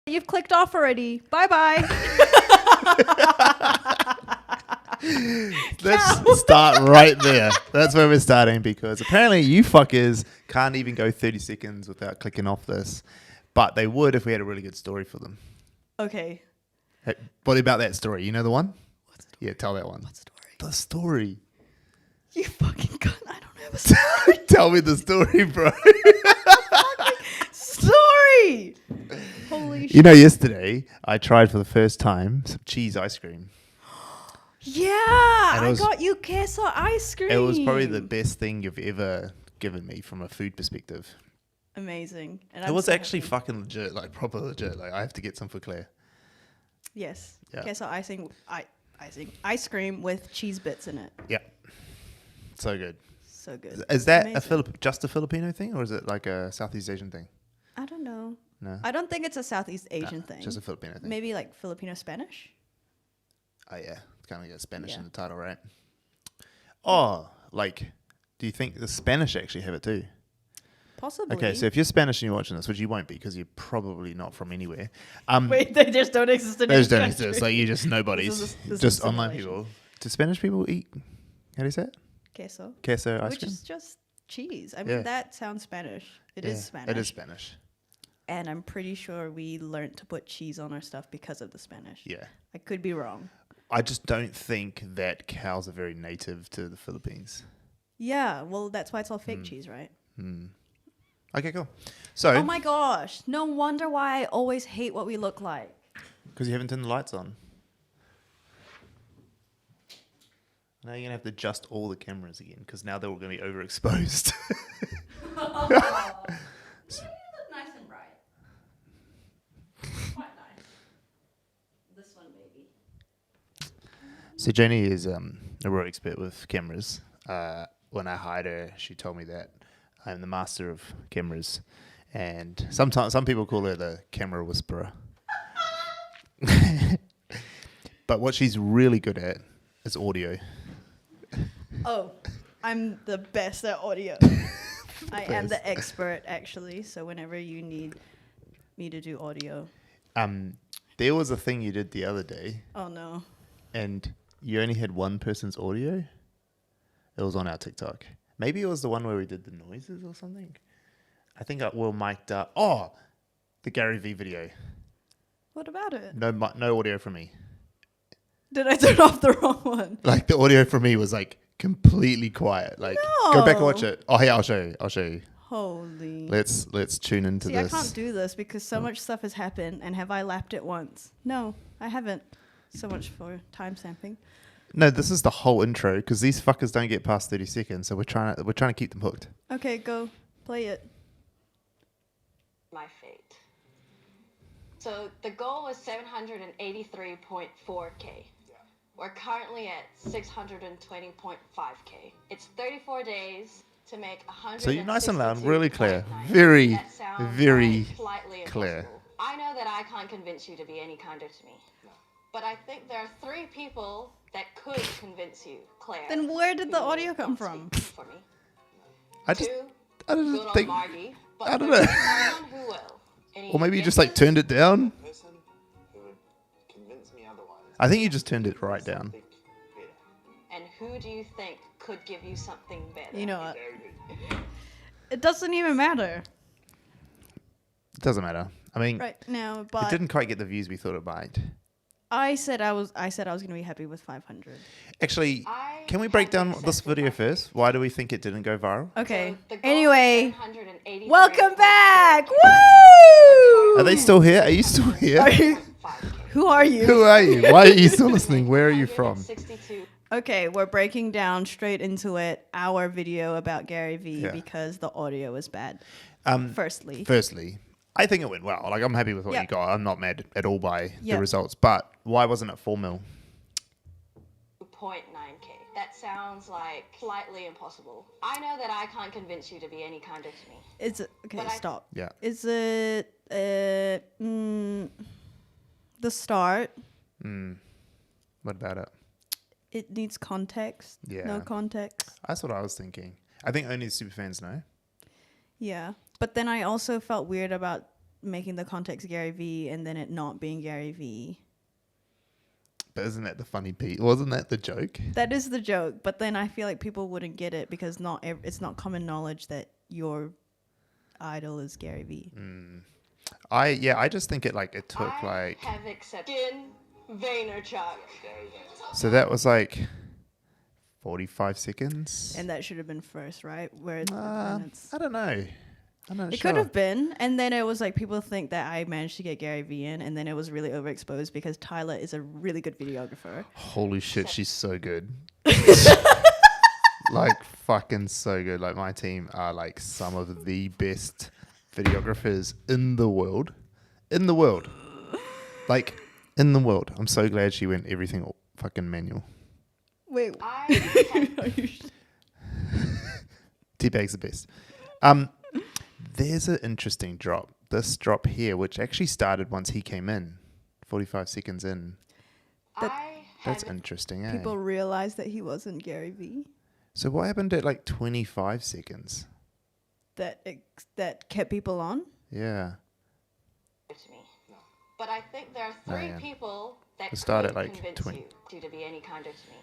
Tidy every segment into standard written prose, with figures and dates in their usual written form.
You've clicked off already. Bye-bye. Let's start right there. That's where we're starting, because apparently you fuckers can't even go 30 seconds without clicking off this. But they would if we had a really good story for them. Okay. Hey, what about that story? You know the one? What story? Yeah, tell that one. What story? The story. You fucking cunt. I don't have a story. Tell me the story, bro. Story! Holy shit. You know, yesterday I tried for the first time some cheese ice cream. Yeah, And I got you queso ice cream. It was probably the best thing you've ever given me from a food perspective. Amazing. And It I'm was so actually happy. fucking legit, like proper legit. Like I have to get some for Claire. Yes. Yeah. Queso ice cream with cheese bits in it. Yeah. So good. So good. Is that Amazing. just a Filipino thing, or is it like a Southeast Asian thing? I don't know. No. I don't think it's a Southeast Asian thing. Just a Filipino thing. Maybe like Filipino Spanish. Oh yeah, it's kind of got Spanish Yeah. in the title, right? Oh, like, do you think the Spanish actually have it too? Possibly. Okay, so if you're Spanish and you're watching this, which you won't be because you're probably not from anywhere. Wait, they just don't exist in They just any don't country. exist. Like you're just nobodies. This is Just a online simulation. people. Do Spanish people eat? How do you say it? Queso. Queso ice Which cream. is just cheese. I mean, Yeah. that sounds Spanish. It is Spanish. It is Spanish. And I'm pretty sure we learned to put cheese on our stuff because of the Spanish. Yeah. I could be wrong. I just don't think that cows are very native to the Philippines. Yeah, well, that's why it's all fake cheese, right? Okay, cool. So, Oh my gosh. No wonder why I always hate what we look like. because you haven't turned the lights on. Now you're going to have to adjust all the cameras again, because now they're all going to be overexposed. You look nice and bright. Quite nice. This one, baby. So Jony is a real expert with cameras. When I hired her, she told me that I'm the master of cameras, and sometimes some people call her the camera whisperer. But what she's really good at is audio. Oh, I'm the best at audio. I am the expert, actually. So whenever you need me to do audio. There was a thing you did the other day, Oh, no. and you only had one person's audio. It was on our TikTok. Maybe it was the one where we did the noises or something. I think we're mic'd up. Oh, the Gary V video. What about it? No audio from me. Did I turn off the wrong one? Like the audio from me was like completely quiet. Like go back and watch No. it. Oh yeah, I'll show you. Holy. Let's tune into See, this. I can't do this because so much stuff has happened. And have I lapped it once? No, I haven't. So much for time stamping. No, this is the whole intro because these fuckers don't get past 30 seconds. So we're trying to keep them hooked. Okay, go. Play it. My fate. So the goal was 783.4K. We're currently at 620.5K. It's 34 days to make 100. So you're nice and loud, really clear, very slightly clear. impossible. I know that I can't convince you to be any kinder to me. But I think there are 3 people that could convince you, Claire. Then where did the who audio come won't from? speak For me. I 2, don't good old think. Margie. But I don't there's know. someone who will. Any Or maybe you just like guesses? turned it down. Person who would convince me otherwise. I think you just turned it right down. Something better. And who do you think could give you something better? You know what? Very good. It doesn't even matter It doesn't matter. I mean, right now, it but didn't quite get the views we thought it might. I said I was going to be happy with 500. Actually, I can we break have down accepted this video my first? Why do we think it didn't go viral? Okay. So the goal Anyway, is 783.4K. welcome back. Woo! Are they still here? Are you still here? Are you, 5K. who are you? Who are you? Why are you still listening? Where are you from? 162. Okay, we're breaking down straight into it. Our video about Gary Vee Yeah. because the audio was bad. Firstly, I think it went well. Like I'm happy with what Yeah. you got. I'm not mad at all by Yeah. the results. But why wasn't it 4 mil? 2.9K. That sounds like slightly impossible. I know that I can't convince you to be any kinder to me. is it okay? But I- Stop. Yeah. Is it the start? What about it? It needs context. Yeah. No context. That's what I was thinking. I think only the superfans know. Yeah. But then I also felt weird about making the context Gary V and then it not being Gary V. But isn't that the funny piece? Wasn't that the joke? That is the joke, but then I feel like people wouldn't get it because it's not common knowledge that your idol is Gary V. I just think it took I have accepted Vaynerchuk. so that was 45 seconds. And that should have been first, right? Where the minutes. I don't know. I'm not It sure. could have been, and then it was people think that I managed to get Gary V in, and then it was really overexposed because Tyler is a really good videographer. Holy shit, she's so good. Fucking so good. My team are some of the best videographers in the world. In the world. In the world. I'm so glad she went everything fucking manual. Wait, Teabag's the best. There's an interesting drop. This drop here, which actually started once he came in, 45 seconds in. That's interesting, eh? people realized that he wasn't Gary V. So what happened at 25 seconds? That kept people on. Yeah. To me. But I think there are three people that It started could at, convince 20. you to be any kinder to me.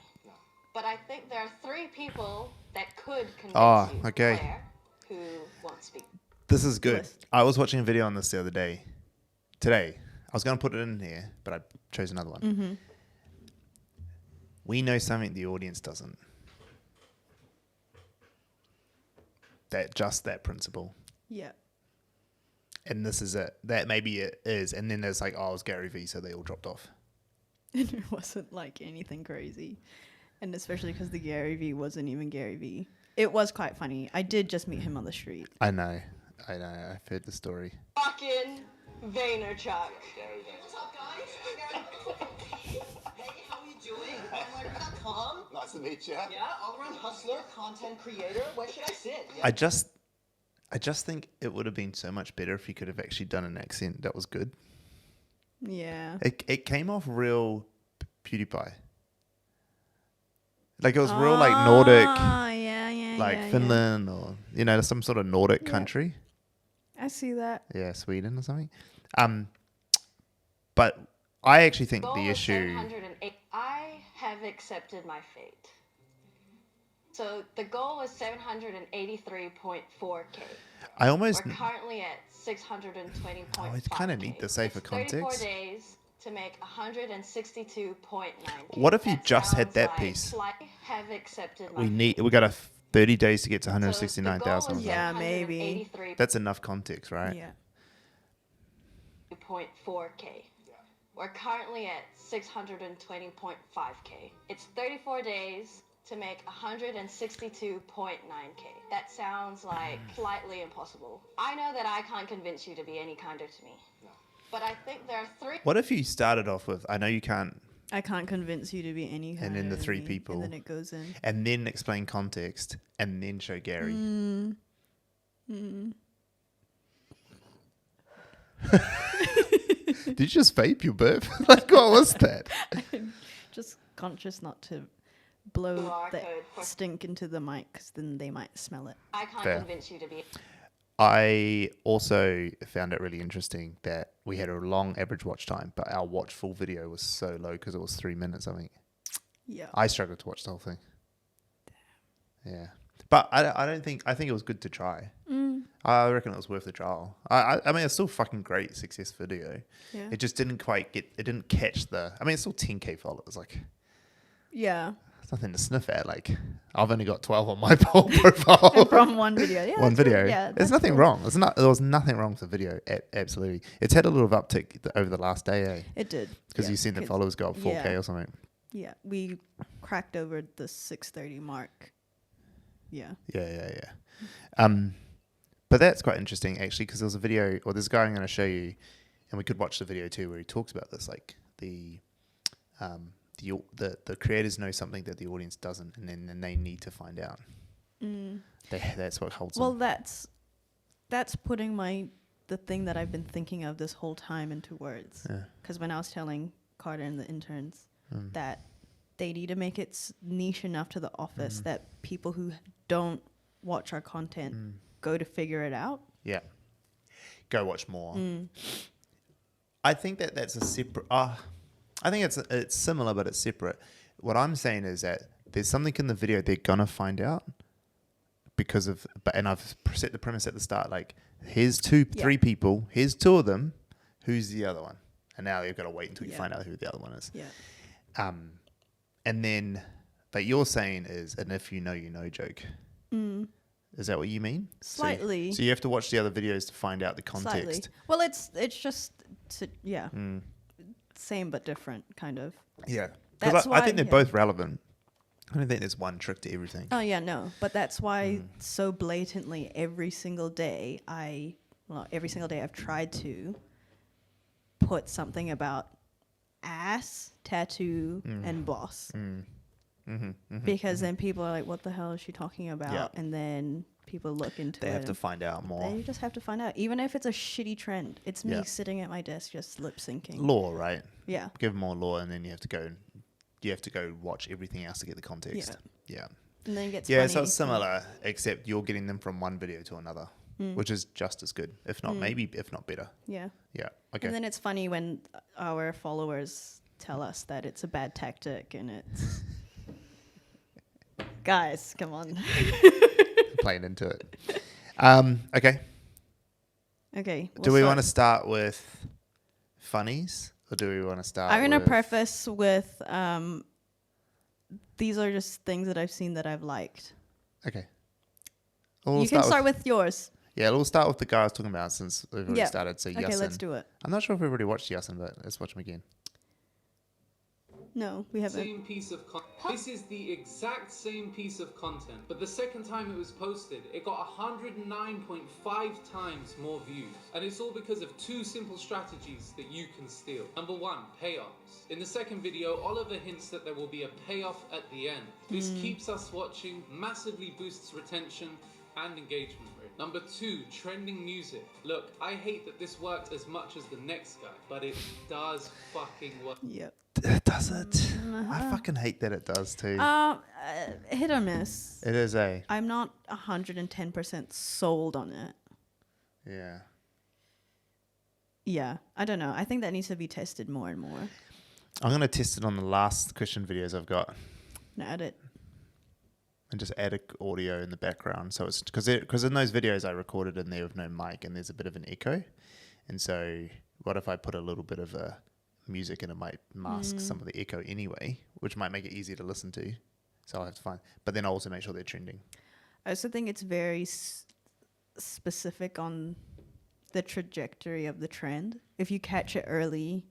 But I think there are three people that could convince you. Okay. Claire, who won't speak. This is good. List. I was watching a video on this the other day. Today. I was going to put it in here, but I chose another one. Mm-hmm. We know something the audience doesn't. That principle. Yeah. And this is it. That maybe it is. And then there's it was Gary V, so they all dropped off. And it wasn't anything crazy. And especially because the Gary V wasn't even Gary V. It was quite funny. I did just meet him on the street. I know. I've heard the story. Fucking Vaynerchuk. What's up, guys? Hey, how are you doing? Online.com? Nice to meet you. Yeah, all-around hustler, content creator. Where should I sit? Yeah. I just think it would have been so much better if he could have actually done an accent that was good. Yeah. It came off real PewDiePie. It was real Nordic, Yeah. Finland or some sort of Nordic country. I see that. Yeah, Sweden or something. But I actually think Goal the is issue. 708. I have accepted my fate. So the goal is 783.4K. I almost. We're currently at 620.5K. Oh, it's kinda neat to say for It's 34 context. days to make 162.9K. What if you That just had sounds that like piece? I have accepted my We got 30 days to get to So the goal 169,000. is Yeah, maybe. 783.4K. That's enough context, right? Yeah. We're currently at 620.5K. It's 34 days to make 162.9K. That sounds like slightly impossible. I know that I can't convince you to be any kinder to me. But I think there are three. What if you started off with, I know you can't, I can't convince you to be any kind And then the of three me, people. And then it goes in. and then explain context, and then show Gary? Did you just vape your burp? What was that? Just conscious not to blow QR the code for- stink into the mic because then they might smell it. I can't Fair. convince you to be. I also found it really interesting that we had a long average watch time, but our watch full video was so low because it was 3 minutes, I think. Yeah. I struggled to watch the whole thing. Yeah. But I think it was good to try. I reckon it was worth the trial. I mean, it's still fucking great success video. Yeah. It just didn't didn't catch it's still 10K followers. Yeah. It's nothing to sniff at. I've only got 12 on my whole profile. From one video. Yeah. One that's video. cool. Yeah. There's that's nothing cool. wrong. There was nothing wrong with the video. Absolutely. It's had a little uptick over the last day, eh? It did. Because yeah, you've seen the 'cause- followers go up 4K yeah. or something. Yeah. We cracked over the 630 mark. Yeah. Yeah. But that's quite interesting actually, because there's a video, or there's a guy I'm going to show you, and we could watch the video too, where he talks about this, the creators know something that the audience doesn't, and then they need to find out. That's what holds Well, them. that's putting the thing that I've been thinking of this whole time into words. Yeah. Because when I was telling Carter and the interns that they need to make it niche enough to the office that people who don't watch our content go to figure it out. Yeah. go watch more. I think that's a separate. I think it's similar, but it's separate. What I'm saying is that there's something in the video they're gonna find out because of. And I've set the premise at the start. Like, here's three people. Here's two of them. Who's the other one? And now you've got to wait until you find out who the other one is. Yeah. And then, but you're saying is an if you know joke. Is that what you mean? Slightly. So you have to watch the other videos to find out the context. Slightly. Well, it's just same but different, kind of. Yeah. That's Because I why- think they're both relevant. I don't think there's one trick to everything. Oh yeah, no, but that's why so blatantly every single day I've tried to put something about ass, tattoo, and boss. Because then people are like, what the hell is she talking about? Yeah. And then people look into it. They have to and find out more. They just have to find out. Even if it's a shitty trend. It's me Yeah. sitting at my desk just lip syncing. Law, right? Yeah. Give more law, and then you have to go watch everything else to get the context. Yeah. And then it gets Yeah, funny. so it's similar, except you're getting them from one video to another, which is just as good, if not better. Yeah. Yeah. Okay. And then it's funny when our followers tell us that it's a bad tactic and it's... Guys, come on. Playing into it. Okay. Okay. Do we want to start with funnies, or do we want to start? I'm going to with... preface with these are just things that I've seen that I've liked. Okay. You can start with yours. Yeah, we'll start with the guy I was talking about since we've already started. So Okay, Yasin. let's do it. I'm not sure if we've already watched Yasin, but let's watch him again. No, we haven't. Same piece of content. This is the exact same piece of content, but the second time it was posted, it got 109.5 times more views. And it's all because of two simple strategies that you can steal. Number one, payoffs. In the second video, Oliver hints that there will be a payoff at the end. This keeps us watching, massively boosts retention and engagement rate. Number two, trending music. Look, I hate that this worked as much as the next guy, but it does fucking work. Yep. Does it? I fucking hate that it does too. Hit or miss. It is a. I'm not 110% sold on it. Yeah. Yeah, I don't know. I think that needs to be tested more and more. I'm going to test it on the last Christian videos I've got. No, add it. And just add audio in the background. So it's because in those videos I recorded in there with no mic and there's a bit of an echo. And so what if I put a little bit of music and it might mask some of the echo anyway, which might make it easier to listen to. So I'll have to find. But then I'll also make sure they're trending. I also think it's very specific on the trajectory of the trend. If you catch it early,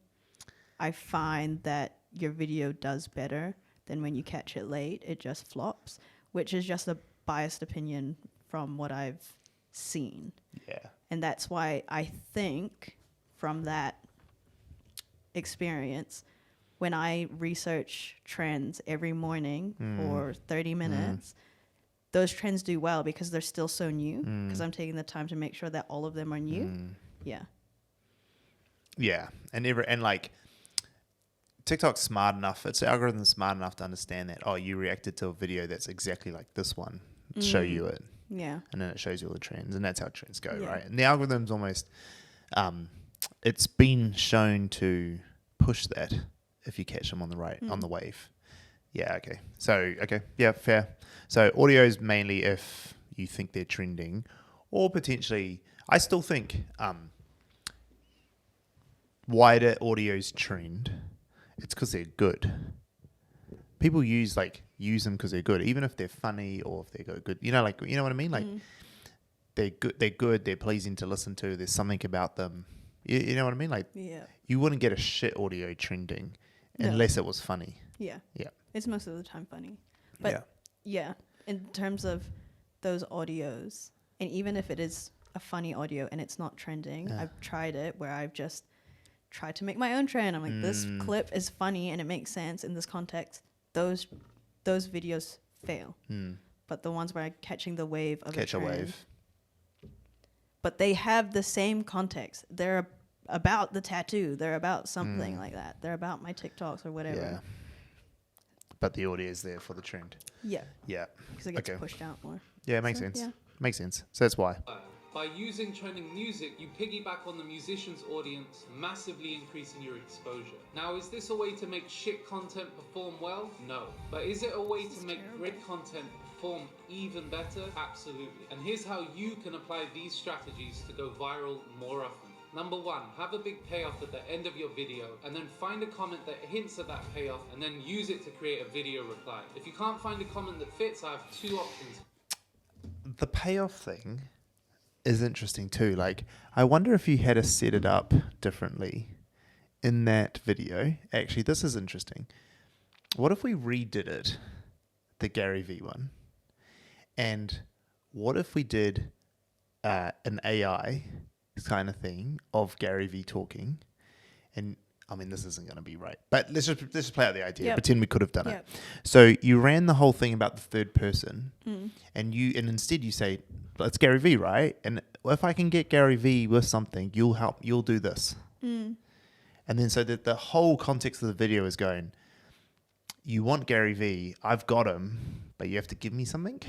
I find that your video does better than when you catch it late. It just flops, which is just a biased opinion from what I've seen. Yeah. And that's why I think from that experience, when I research trends every morning for 30 minutes, those trends do well because they're still so new, because I'm taking the time to make sure that all of them are new. Yeah. Yeah. And like TikTok's smart enough, its algorithm's smart enough to understand that, oh, you reacted to a video that's exactly like this one, show you it. Yeah. And then it shows you all the trends, and that's how trends go, Yeah. right? And the algorithm's almost, it's been shown to push that if you catch them on the on the wave. Yeah, okay. So, okay, yeah, fair. So audio is mainly if you think they're trending, or potentially, I still think wider audio's trend. It's because they're good. People use them because they're good, even if they're funny or if they're good. You know what I mean? Like they're good. They're pleasing to listen to. There's something about them. You know what I mean? Like you wouldn't get a shit audio trending unless it was funny. Yeah. Yeah. It's most of the time funny. But yeah, in terms of those audios, and even if it is a funny audio and it's not trending, I've tried it where I've just tried to make my own trend. I'm like, this clip is funny and it makes sense in this context. Those videos fail. But the ones where I'm catching the wave of Catch a wave. But they have the same context. They're about the tattoo. They're about something like that. They're about my TikToks or whatever. Yeah. But the audio is there for the trend. Yeah. Yeah. Because it gets Okay. pushed out more. Yeah, it makes So, sense. yeah. Makes sense. So that's why. By using trending music, you piggyback on the musician's audience, massively increasing your exposure. Now, is this a way to make shit content perform well? No. But is it a way to make great content perform even better? Absolutely. And here's how you can apply these strategies to go viral more often. Number 1, have a big payoff at the end of your video, and then find a comment that hints at that payoff, and then use it to create a video reply. If you can't find a comment that fits, I have 2 options. The payoff thing is interesting too. Like, I wonder if you had to set it up differently in that video. Actually, this is interesting. What if we redid it, the Gary Vee one? And what if we did an AI kind of thing of Gary Vee talking? And I mean, this isn't going to be right, but let's just play out the idea. Yep. Pretend we could have done Yep. it. So you ran the whole thing about the third person, and instead you say, "It's Gary Vee, right? And if I can get Gary Vee with something, you'll do this." And then so that the whole context of the video is going, you want Gary Vee, I've got him, but you have to give me something.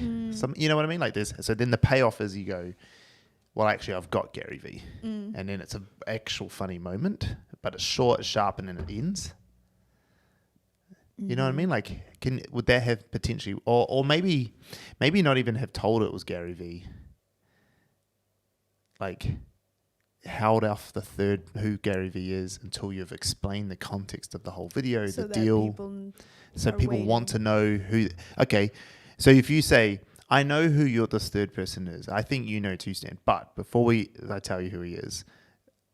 You know what I mean? Like this. So then the payoff is you go, well, actually, I've got Gary Vee. And then it's an actual funny moment, but it's short, it's sharp, and then it ends. You know what I mean? Like, would that have potentially, or maybe not even have told it was Gary Vee. Like, held off the third who Gary Vee is until you've explained the context of the whole video, So the that deal. People want to know who. Okay, so if you say, I know who this third person is. I think you know too, Stan. But before I tell you who he is,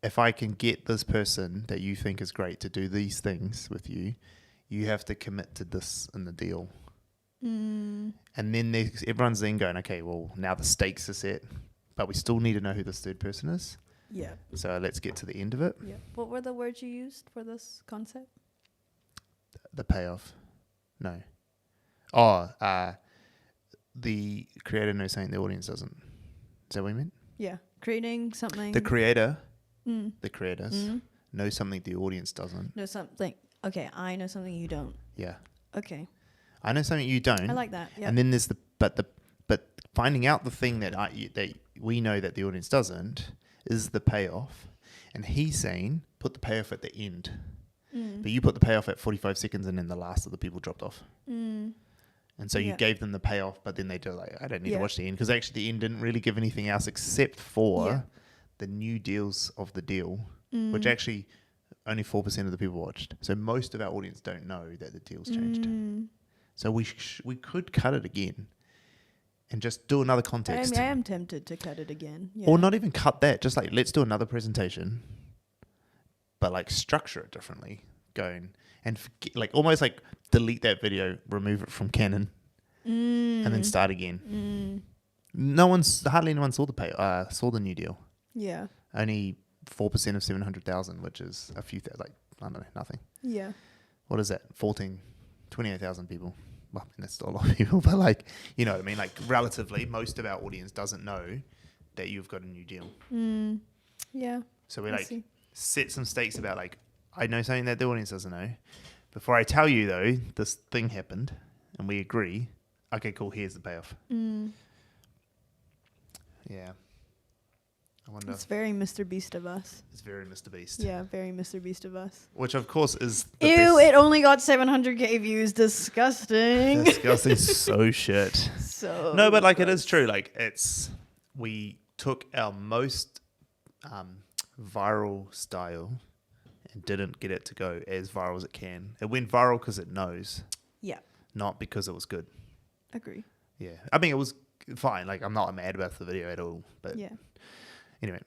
if I can get this person that you think is great to do these things with you, you have to commit to this in the deal. And then everyone's then going, okay, well, now the stakes are set, but we still need to know who this third person is. Yeah. So let's get to the end of it. Yeah. What were the words you used for this concept? The payoff. No. The creator knows something the audience doesn't. Is that what you meant? Yeah. Creating something. The creators know something the audience doesn't. Know something. Okay, I know something you don't. Yeah. Okay. I know something you don't. I like that. Yeah. And then there's but finding out the thing that we know that the audience doesn't is the payoff. And he's saying, put the payoff at the end. But you put the payoff at 45 seconds and then the last of the people dropped off. And so you gave them the payoff, but then they do like, I don't need to watch the end. Because actually the end didn't really give anything else except for the new deals of the deal, which actually only 4% of the people watched. So most of our audience don't know that the deal's changed. So we could cut it again and just do another context. I am tempted to cut it again. Yeah. Or not even cut that. Just like, let's do another presentation, but like structure it differently. Going and like almost like delete that video, remove it from Canon, and then start again. Hardly anyone saw the new deal. Yeah. Only 4% of 700,000, which is a few, like, I don't know, nothing. Yeah. What is that? 28,000 people. Well, I mean, that's still a lot of people, but like, you know what I mean? Like, relatively, most of our audience doesn't know that you've got a new deal. Yeah. So we like set some stakes about like, I know something that the audience doesn't know. Before I tell you though, this thing happened and we agree. Okay, cool. Here's the payoff. Yeah. I wonder. It's very Mr. Beast of us. It's very Mr. Beast. Yeah, very Mr. Beast of us. Which of course is the Ew, best. it only got 700k views. Disgusting. Disgusting. So shit. So No, but like it is true. Like we took our most viral style and didn't get it to go as viral as it can. It went viral because it knows, Yeah, not because it was good. agree. Yeah, I mean it was fine. Like I'm not mad about the video at all. But Yeah. anyway,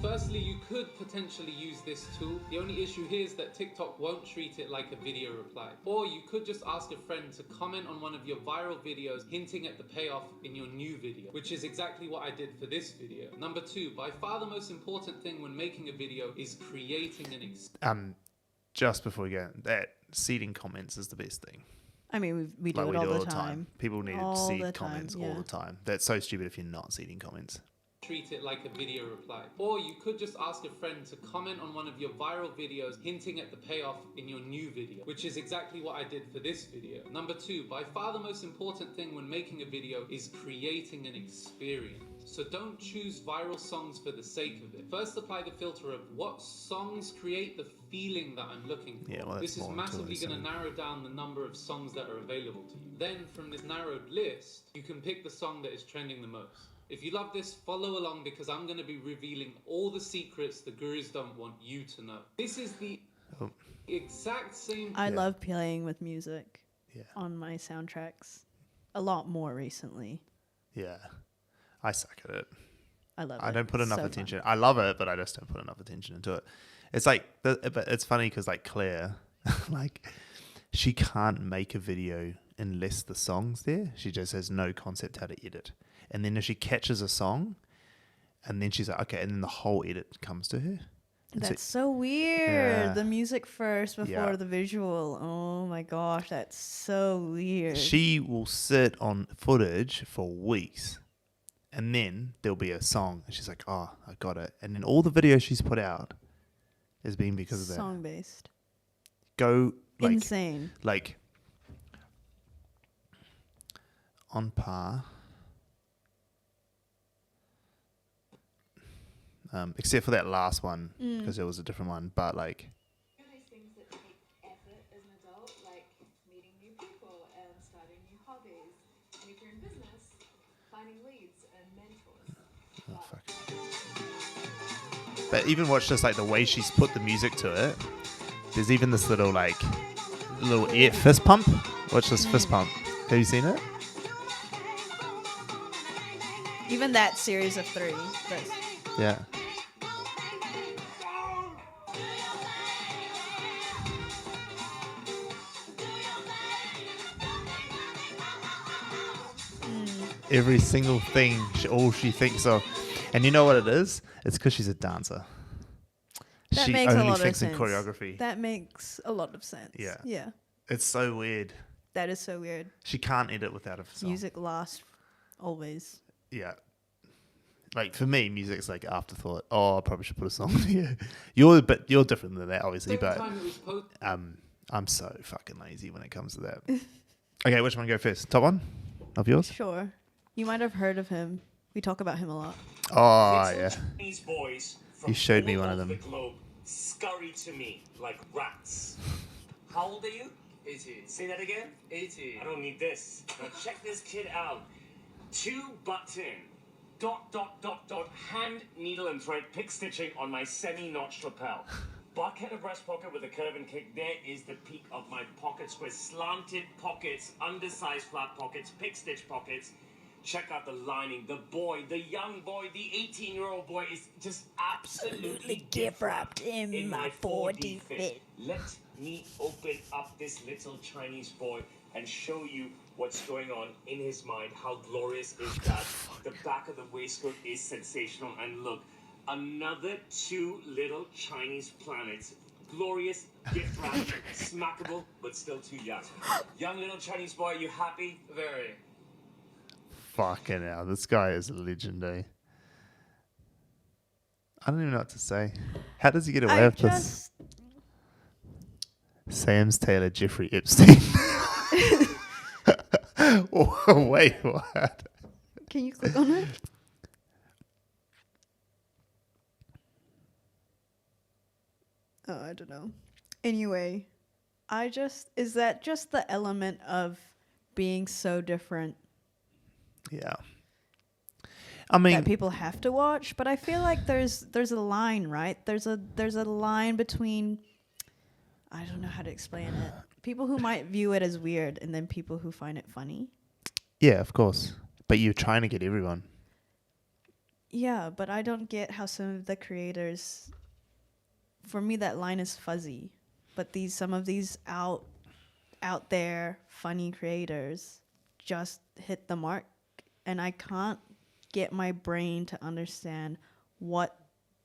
Firstly, you could potentially use this tool. The only issue here is that TikTok won't treat it like a video reply. Or you could just ask a friend to comment on one of your viral videos hinting at the payoff in your new video, which is exactly what I did for this video. Number 2, by far the most important thing when making a video is creating an just before we go, that seeding comments is the best thing. I mean, we do Like it we all do the time. People need to All seed the time, comments all yeah. the time. That's so stupid if you're not seeding comments. treat it like a video reply. Or you could just ask a friend to comment on one of your viral videos hinting at the payoff in your new video, which is exactly what I did for this video. Number 2, by far the most important thing when making a video is creating an experience. So don't choose viral songs for the sake of it. First apply the filter of what songs create the feeling that I'm looking for. Yeah, well, that's this is more massively into going to narrow down the number of songs that are available to you. Then from this narrowed list, you can pick the song that is trending the most. If you love this, follow along because I'm going to be revealing all the secrets the gurus don't want you to know. This is the exact same... I love playing with music Yeah. on my soundtracks a lot more recently. Yeah. I suck at it. I love it. I don't put enough So attention. fun. I love it, but I just don't put enough attention into it. It's like, but it's funny because like Claire, like she can't make a video unless the song's there. She just has no concept how to edit. And then if she catches a song, and then she's like, okay, and then the whole edit comes to her. And That's so weird. Yeah. The music first before Yeah. the visual. Oh my gosh, that's so weird. she will sit on footage for weeks, and then there'll be a song, and she's like, oh, I got it. And then all the videos she's put out has been because of that. Song based. Go like Insane. like on par, except for that last one because it was a different one. But like, These things that take effort as an adult, like meeting new people and starting new hobbies. And if you're in business, finding leads and mentors. oh, fuck. But even watch just like the way she's put the music to it. There's even this little like little air fist pump. Watch this fist pump. Have you seen it? Even that series of 3. That's, Yeah. Every single thing, all she thinks of. And you know what it is? It's because she's a dancer. that She makes a only lot of thinks in sense. choreography. That makes a lot of sense. Yeah. Yeah. It's so weird. That is so weird. She can't edit without a song. Music lasts always. Yeah. Like for me, music's like afterthought. Oh, I probably should put a song here. You're different than that, obviously, Second but time it was posted. I'm so fucking lazy when it comes to that. Okay, which one go first? Top one of yours? Sure. You might have heard of him. We talk about him a lot. Oh Little yeah. Chinese boys from You showed me all one of over them. the globe scurry to me like rats. How old are you? 18. Say that again. 18. I don't need this. Now check this kid out. 2 button. ... hand, needle, and thread pick stitching on my semi-notched lapel. Buckhead of breast pocket with a curve and kick. There is the peak of my pocket square. Slanted pockets, undersized flat pockets, pick stitch pockets. Check out the lining. The boy, the young boy, the 18-year-old boy is just absolutely gift wrapped in my 4D fit. Let me open up this little Chinese boy and show you what's going on in his mind. How glorious is that? The back of the waistcoat is sensational. And look, another 2 little Chinese planets. Glorious, gift wrapped, smackable, but still too young. Young little Chinese boy, you happy? Very. Fucking hell, this guy is a legend, eh? I don't even know what to say. How does he get away I with this? just Sam's Taylor, Jeffrey Epstein. Oh, wait, what? Can you click on it? Oh, I don't know. Anyway, is that just the element of being so different Yeah. I mean, that people have to watch? But I feel like there's a line, right? There's a line between, I don't know how to explain it. People who might view it as weird and then people who find it funny. yeah, of course. But you're trying to get everyone. Yeah, but I don't get how some of the creators, for me that line is fuzzy. But some of these out there funny creators just hit the mark, and I can't get my brain to understand what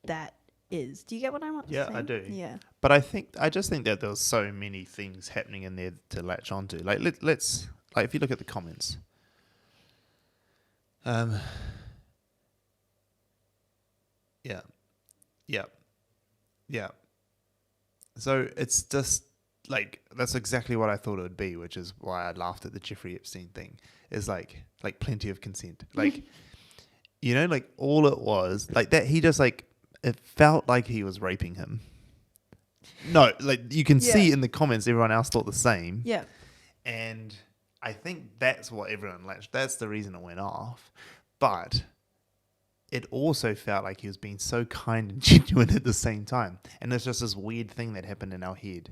that is. Do you get what I'm saying? Yeah, I do. Yeah. But I just think that there's so many things happening in there to latch onto. Like let's like if you look at the comments. Yeah. So it's just like that's exactly what I thought it would be, which is why I laughed at the Jeffrey Epstein thing. Is like plenty of consent. Like You know, like all it was, like that, he just like, it felt like he was raping him. No, like you can see in the comments, everyone else thought the same. Yeah. And I think that's what everyone latched. That's the reason it went off. But it also felt like he was being so kind and genuine at the same time. And it's just this weird thing that happened in our head.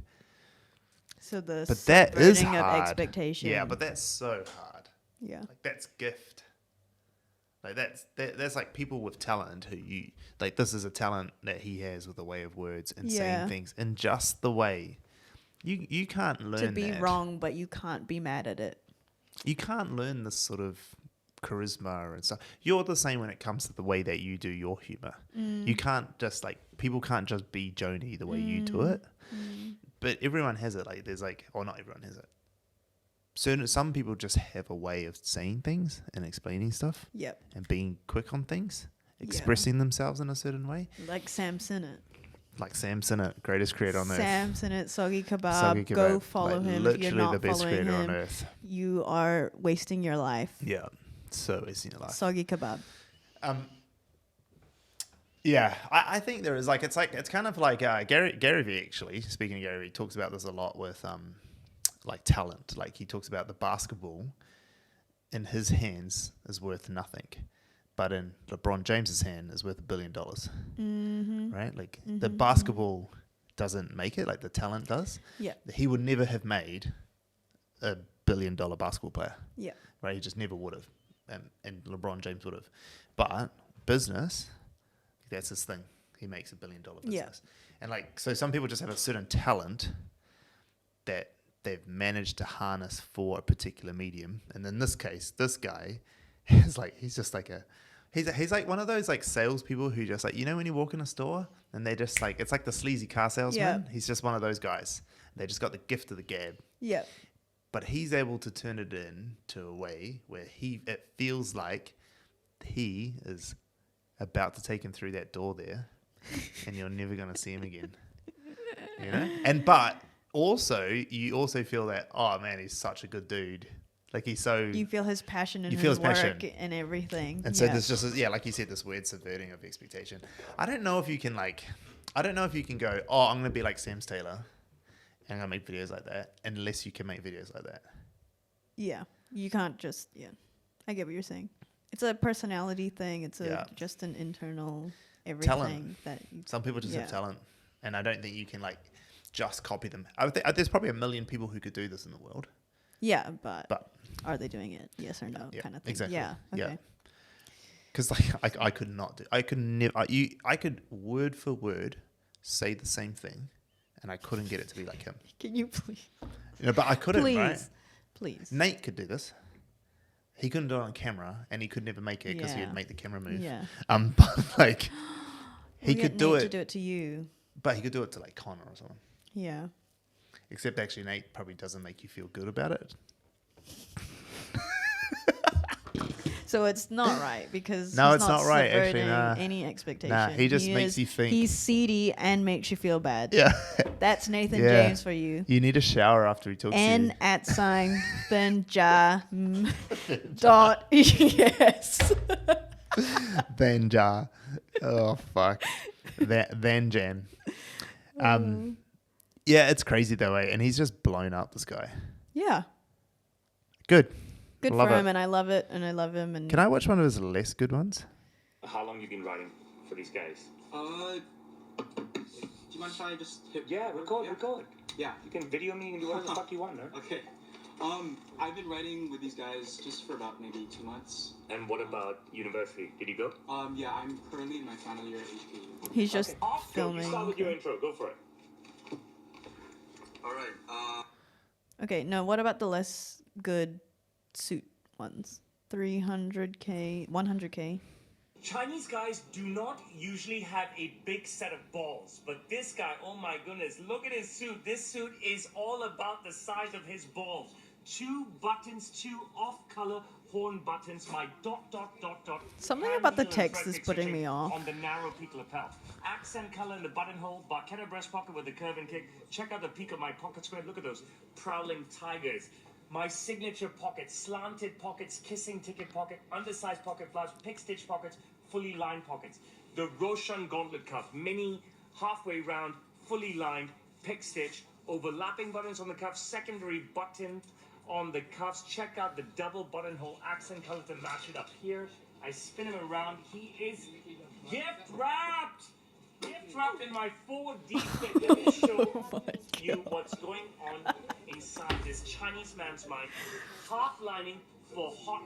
So the But that is subverting of hard. expectation. Yeah, but that's so hard. Yeah. Like that's gift. Like that's like people with talent who you like. This is a talent that he has with a way of words and saying things in just the way. You can't learn To be that. wrong, but you can't be mad at it. You can't learn this sort of charisma and stuff. You're the same when it comes to the way that you do your humor. You can't just like people can't just be Jony the way you do it. But everyone has it. Like there's like, or not everyone has it. Some people just have a way of saying things and explaining stuff. Yep. And being quick on things, expressing themselves in a certain way. Like Sam Sinnott. Like Sam Sinnott, greatest creator on earth. Sam Sinnott, Soggy Kebab. Soggy Go Kebab, follow like, him. literally If you're not the best following creator him, on earth. you are wasting your life. Yeah, so wasting your life. Soggy Kebab. Yeah, I think there is like it's kind of like Gary Vee actually. Speaking of Gary Vee, talks about this a lot with like talent. Like he talks about the basketball in his hands is worth nothing, but in LeBron James's hand is worth $1 billion. Right? Like the basketball doesn't make it, like the talent does. Yeah. He would never have made a $1 billion basketball player. Yeah. Right? He just never would have, and LeBron James would have. But business, that's his thing. He makes $1 billion business. And like, so some people just have a certain talent that they've managed to harness for a particular medium. And in this case, this guy is like, he's just like he's like one of those like salespeople who just like, you know, when you walk in a store and they just like, it's like the sleazy car salesman. Yeah. He's just one of those guys. They just got the gift of the gab. Yeah. But he's able to turn it into a way where it feels like he is about to take him through that door there and you're never going to see him again. You know? But also, you also feel that, oh man, he's such a good dude. Like he's so... You feel his passion in you his feel his work passion. and everything. And so there's just, like you said, this weird subverting of expectation. I don't know if you can go, oh, I'm going to be like Sam Taylor and I'm going to make videos like that, unless you can make videos like that. Yeah. You can't just, I get what you're saying. It's a personality thing. It's just an internal everything. Talent. Some people just have talent. And I don't think you can like just copy them. There's probably 1 million people who could do this in the world. Yeah, but are they doing it? Yes or no? Kind of thing. Exactly. Yeah. Okay. Because like I could not do. I could never. I could word for word say the same thing, and I couldn't get it to be like him. Can you please? But I couldn't. Please. Right? Please. Nate could do this. He couldn't do it on camera, and he could never make it because he would make the camera move. Yeah. But like he could do Nate it. to do it to you. But he could do it to like Connor or something. Yeah. Except actually, Nate probably doesn't make you feel good about it. So it's not right because No, he's it's not right, actually, subverting nah. any expectation. Nah, he just makes you think. He's seedy and makes you feel bad. Yeah. That's Nathan Yeah. James for you. You need a shower after he talks to you. N at sign Benja dot yes. Vanja. Oh fuck. Van Jan. Yeah, it's crazy though, eh? And he's just blown up, this guy. Yeah. Good. Good Love for him, it. and I love it, and I love him. And Can I watch one of his less good ones? How long you been writing for these guys? Do you mind if I just hit? Yeah, record. Yeah. You can video me and do whatever the fuck you want, no? Okay. I've been writing with these guys just for about maybe 2 months. And what about university? Did you go? Yeah, I'm currently in my final year at HPU. he's just Okay. Go. filming. You start with your intro. Go for it. All right. Okay, no. What about the less good suit ones? 300K, 100K. Chinese guys do not usually have a big set of balls, but this guy, oh my goodness, look at his suit. This suit is all about the size of his balls. 2 buttons, 2 off-color horn buttons, my ... Something hand about the heel and text thread is putting fixation me off. On the narrow peak lapel. Accent color in the buttonhole, Barchetta breast pocket with the curve and kick. Check out the peak of my pocket square. Look at those prowling tigers. my signature pockets, slanted pockets, kissing ticket pocket, undersized pocket flaps, pick stitch pockets, fully lined pockets. The Roshan gauntlet cuff, mini, halfway round, fully lined, pick stitch, overlapping buttons on the cuff, secondary button on the cuffs. Check out the double buttonhole accent color to match it up here. I spin him around. He is gift wrapped! Gift wrapped in my 4D fit. Let me show you what's going on inside this Chinese man's mind. Half lining for hot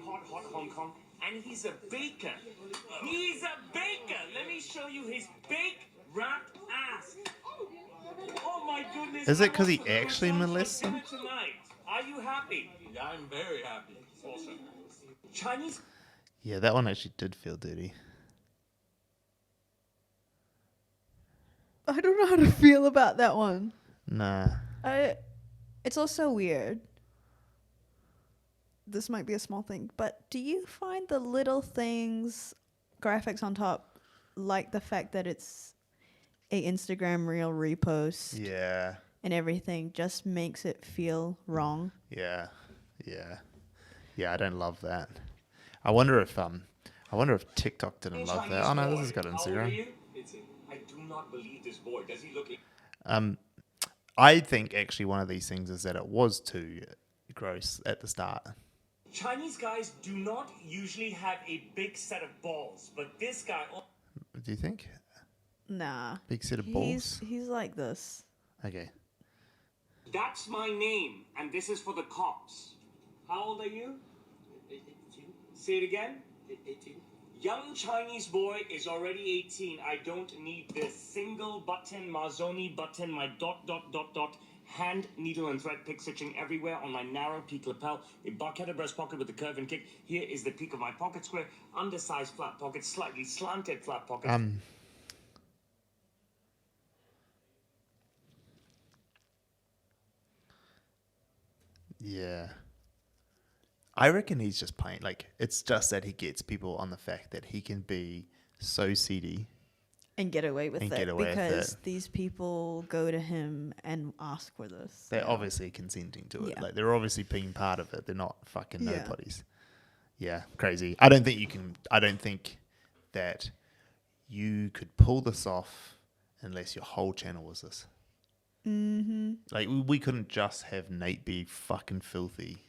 Hong Kong. And he's a baker. He's a baker! Let me show you his bake wrapped ass. Oh my goodness. Is it because he actually molests them? Tonight. Are you happy? I'm very happy. Awesome. Chinese. Yeah, that one actually did feel dirty. I don't know how to feel about that one. Nah. It's also weird. This might be a small thing, but do you find the little things, graphics on top, like the fact that it's a Instagram reel repost Yeah. and everything just makes it feel wrong? Yeah. I don't love that. I wonder if TikTok didn't love that. Oh no, this has got How old are Instagram. you? I do not believe this boy. Does he look? I think actually one of these things is that it was too gross at the start. Chinese guys do not usually have a big set of balls, but this guy. Do you think? Nah. Big set of balls? He's like this. Okay. That's my name, and this is for the cops. How old are you? 18. Say it again. 18. Young Chinese boy is already 18. I don't need this single button, Mazzoni button, my ... hand, needle and thread pick stitching everywhere on my narrow peak lapel, a buckheaded breast pocket with a curve and kick. Here is the peak of my pocket square, undersized flat pocket, slightly slanted flat pocket. Yeah. I reckon he's just playing. Like, it's just that he gets people on the fact that he can be so seedy. And get away with And it get away with because it. these people go to him and ask for this. They're obviously consenting to it. Yeah. Like, they're obviously being part of it. They're not fucking Yeah. nobodies. Yeah, crazy. I don't think that you could pull this off unless your whole channel was this. Mm-hmm. Like, we couldn't just have Nate be fucking filthy.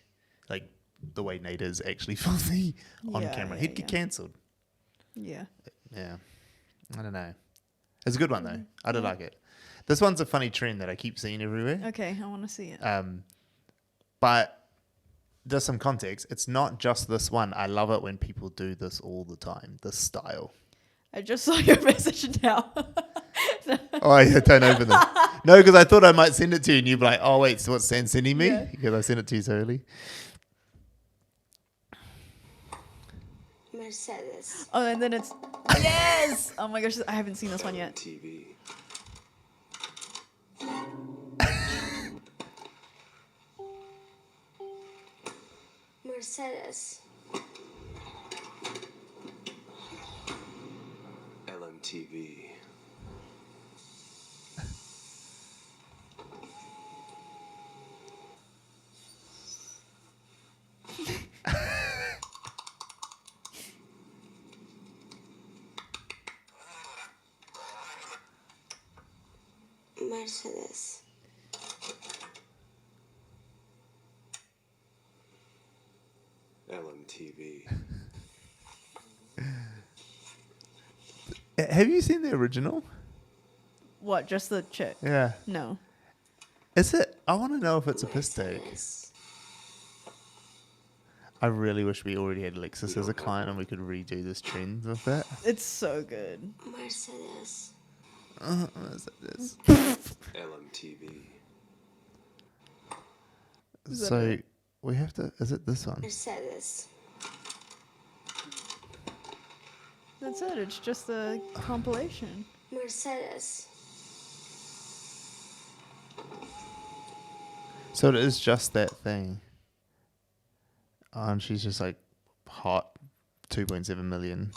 Like, the way Nate is actually filthy on Yeah, camera. yeah, He'd get yeah. cancelled. Yeah. Yeah. I don't know. It's a good one, though. I do like it. This one's a funny trend that I keep seeing everywhere. Okay, I want to see it. But just some context. It's not just this one. I love it when people do this all the time. This style. I just saw your message now. Oh, yeah, don't open them. No, because I thought I might send it to you and you'd be like, oh, wait, so what's Stan sending me? Yeah. Because I sent it to you so early. Mercedes. Oh, and then it's yes. Oh my gosh, I haven't seen this one yet. TV. Mercedes. LMTV. Mercedes. LMTV. Have you seen the original? What? Just the chick? Yeah. No. Is it? I want to know if it's a piss take. Mercedes. I really wish we already had Alexis as a client and we could redo this trend with that. It's so good. Mercedes. Is it this? LMTV. Is that So it? we have to. Is it this one? Mercedes. That's it. It's just a compilation. Mercedes. So it is just that thing. Oh, and she's just like hot, 2.7 million.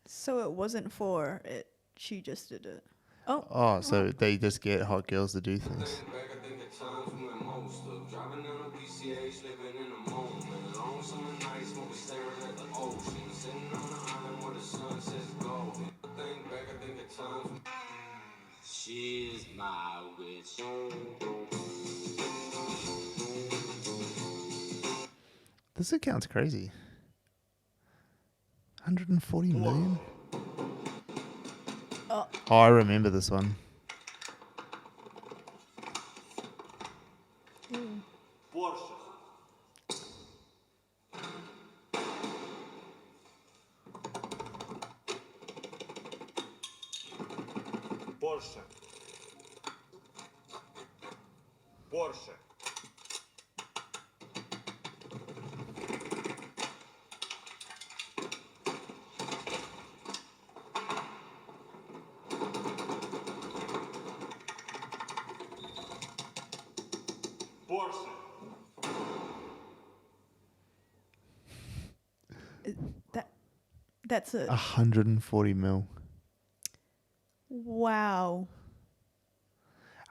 So it wasn't for it. She just did it. Oh. Oh, so they just get hot girls to do things. Back, I think at times we went most of driving down the PCH, living This account's crazy. 140 million? Oh. Oh, I remember this one. Porsche. Porsche. Porsche. Porsche. That's a 140 mil. wow.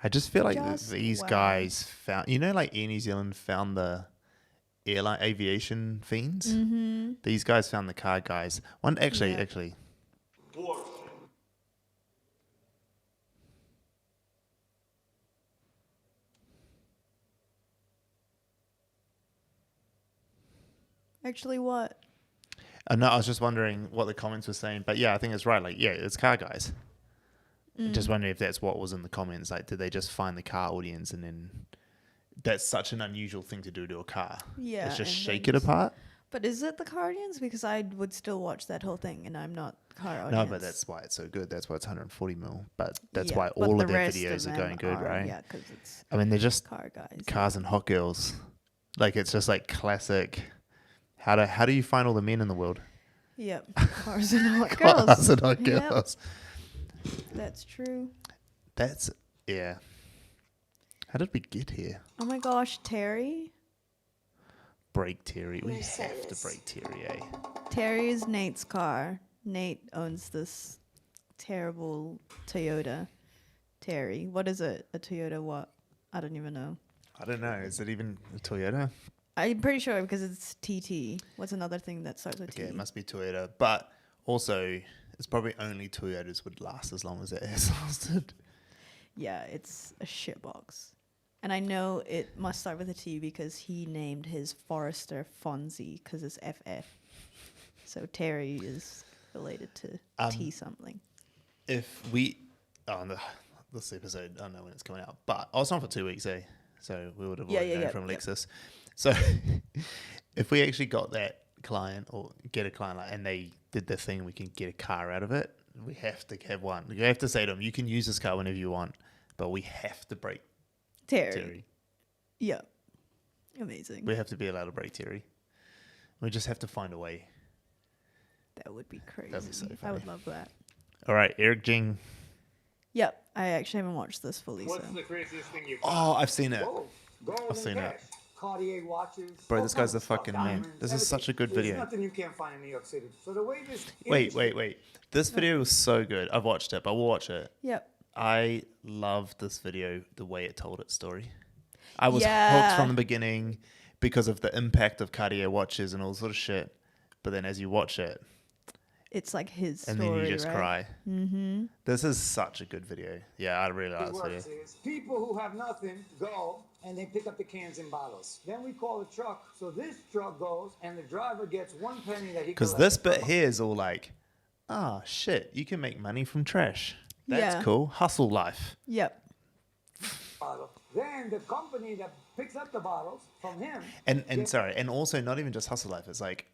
I just feel like Just these wow. guys found, you know, like Air New Zealand found the airline aviation fiends. Mm-hmm. These guys found the car guys. One actually, Yeah. actually, Porsche. Actually, what? no, I was just wondering what the comments were saying. But yeah, I think it's right. Like, yeah, it's car guys. Just wondering if that's what was in the comments. Like, did they just find the car audience and then that's such an unusual thing to do to a car? Yeah. Let's just and shake then it apart. But is it the car audience? Because I would still watch that whole thing, and I'm not car audience. No, but that's why it's so good. That's why it's 140 mil. But that's Yeah, why but all the of their rest videos of are going them good, are, right? Yeah, because it's I mean, they're just car guys. cars and hot girls. Like, it's just like classic. How do you find all the men in the world? Yep, cars and hot girls. Cars and hot Yep, girls. that's true. That's, yeah. How did we get here? Oh my gosh, Terry. Break Terry. We have to Mercedes. break Terry, eh? Terry is Nate's car. Nate owns this terrible Toyota. Terry, what is it? A Toyota what? I don't even know. I don't know. Is it even a Toyota? I'm pretty sure because it's TT. What's another thing that starts with Okay, T? it must be Toyota. But also, it's probably only Toyotas would last as long as it has lasted. Yeah, it's a shitbox. And I know it must start with a T because he named his Forester Fonzie because it's FF. So Terry is related to T something. If we... Oh, no, this episode, I don't know when it's coming out. But I was on for 2 weeks, eh? So we would have already known from Lexus. So if we actually got that client or get a client and they did the thing, we can get a car out of it. We have to have one. You have to say to them, you can use this car whenever you want, but we have to break Terry. Yeah. Amazing. We have to be allowed to break Terry. We just have to find a way. That would be crazy. That'd be so I funny. would love that. All right, Eric Jing. Yep. I actually haven't watched this fully. What's So. the craziest thing you've Oh, I've seen it. Whoa, gold I've and seen cash. it. Cartier watches. Bro, all this guy's kinds of the stuff, fucking man. diamonds, This is everything. such a good There's video. nothing you can't find in New York City. So the way this Wait. This video was so good. I've watched it, but we'll watch it. Yep. I loved this video, the way it told its story. I was Yeah. hooked from the beginning because of the impact of Cartier watches and all sort of shit. But then as you watch it, It's like his and story, then you just right? cry. Mm-hmm. This is such a good video. Yeah, I really like this video. works is people who have nothing go and they pick up the cans and bottles. Then we call a truck. So this truck goes and the driver gets 1 penny that he Because this bit here is all like, ah, shit, you can make money from trash. That's Yeah. cool. Hustle life. Yep. bottle. Then the company that picks up the bottles from him. And sorry, and also not even just hustle life. It's like,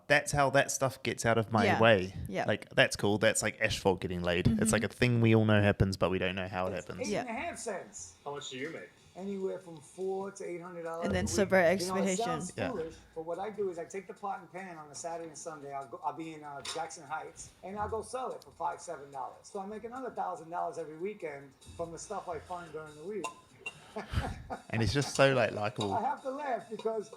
that's how that stuff gets out of my Yeah. way. Yeah. Like, that's cool. That's like asphalt getting laid. It's like a thing we all know happens, but we don't know how it happens. Yeah. 8.5 cents. How much do you make? Anywhere from $400 to $800. And then a week. subvert You know, it expectation. sounds Yeah. foolish, but what I do is I take the pot and pan on a Saturday and Sunday. I'll be in Jackson Heights, and I'll go sell it for $5, $7. So I make another $1,000 every weekend from the stuff I find during the week. And it's just so like I likable. have to laugh because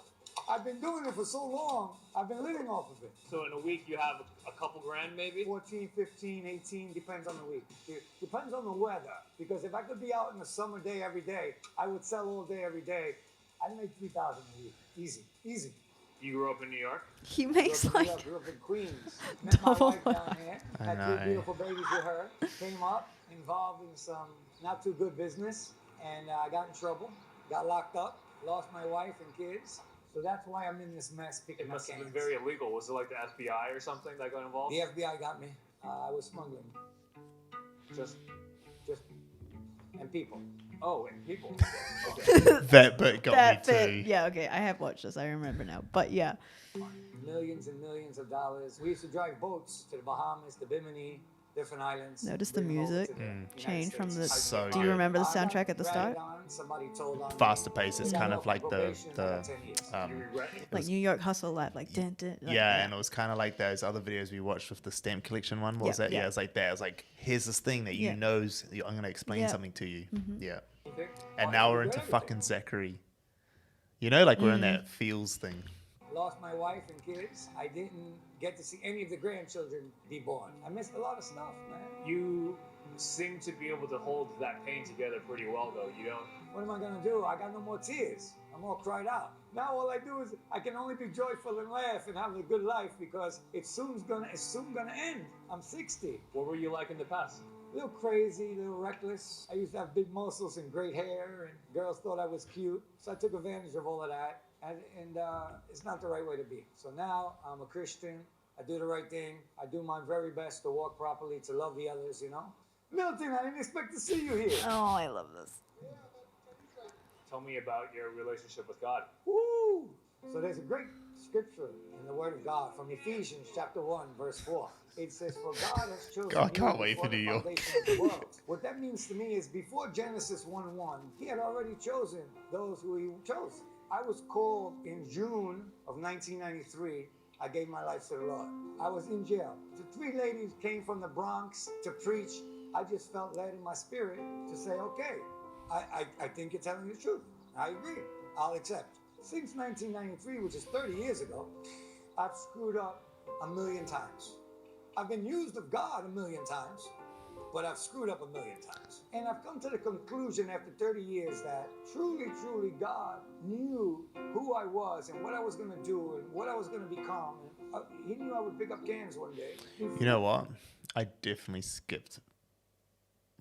I've been doing it for so long. I've been living off of it. So in a week you have a couple grand maybe? 14, 15, 18, depends on the week. It depends on the weather. Because if I could be out in a summer day every day, I would sell all day every day. I'd make 3,000 a week. Easy, easy. You grew up in New York? He makes Grew up in New like York, grew up in Queens. Met my double wife down here. Had know. 3 beautiful babies with her. Came up, involved in some not too good business. and I got in trouble, got locked up, lost my wife and kids. So that's why I'm in this mess picking It my must have been cans. very illegal. Was it like the FBI or something that got involved? The FBI got me. I was smuggling. Just, and people. Oh, and people. Okay. That bit got That me bit, too. yeah, okay. I have watched this. I remember now. But yeah. Millions and millions of dollars. We used to drive boats to the Bahamas, the Bimini, different islands. Notice the bring them over music to the United change from the. States. So Do you good. remember the I got soundtrack at the start? ratted on, somebody told on me. Faster pace. It's Got kind off of like the probation, I got 10 years. You regret it? Like New York Hustle Life, like dun, dun, like, yeah, and it was kind of like those other videos we watched with the stamp collection one. What was that? Yeah. Yeah, it's like that. It's like, here's this thing that you Yeah. knows. I'm going to explain Yeah. something to you. Yeah. Okay? And Oh, now you we're regret into everything. fucking Zachary. You know, like we're in that feels thing. Lost my wife and kids. I didn't get to see any of the grandchildren be born. I missed a lot of stuff, man. You seem to be able to hold that pain together pretty well, though. You don't. What am I gonna do? I got no more tears. I'm all cried out. Now all I do is I can only be joyful and laugh and have a good life because it's soon gonna end. I'm 60. What were you like in the past? A little crazy, a little reckless. I used to have big muscles and great hair, and girls thought I was cute. So I took advantage of all of that, and it's not the right way to be. So now I'm a Christian. I do the right thing. I do my very best to walk properly, to love the others, you know? Milton, I didn't expect to see you here. Oh, I love this. Tell me about your relationship with God. Woo! So there's a great scripture in the Word of God from Ephesians chapter 1, verse 4. It says, for God has chosen God, I can't you wait before for the New York. foundation of the world. What that means to me is before Genesis 1:1, he had already chosen those who he chose. I was called in June of 1993. I gave my life to the Lord. I was in jail. The 3 ladies came from the Bronx to preach. I just felt led in my spirit to say, okay, I think you're telling the truth. I agree. I'll accept. Since 1993, which is 30 years ago, I've screwed up 1,000,000 times. I've been used of God 1,000,000 times, but I've screwed up 1,000,000 times. And I've come to the conclusion after 30 years that truly, truly God knew who I was and what I was going to do and what I was going to become. And, he knew I would pick up cans one day. You know what? I definitely skipped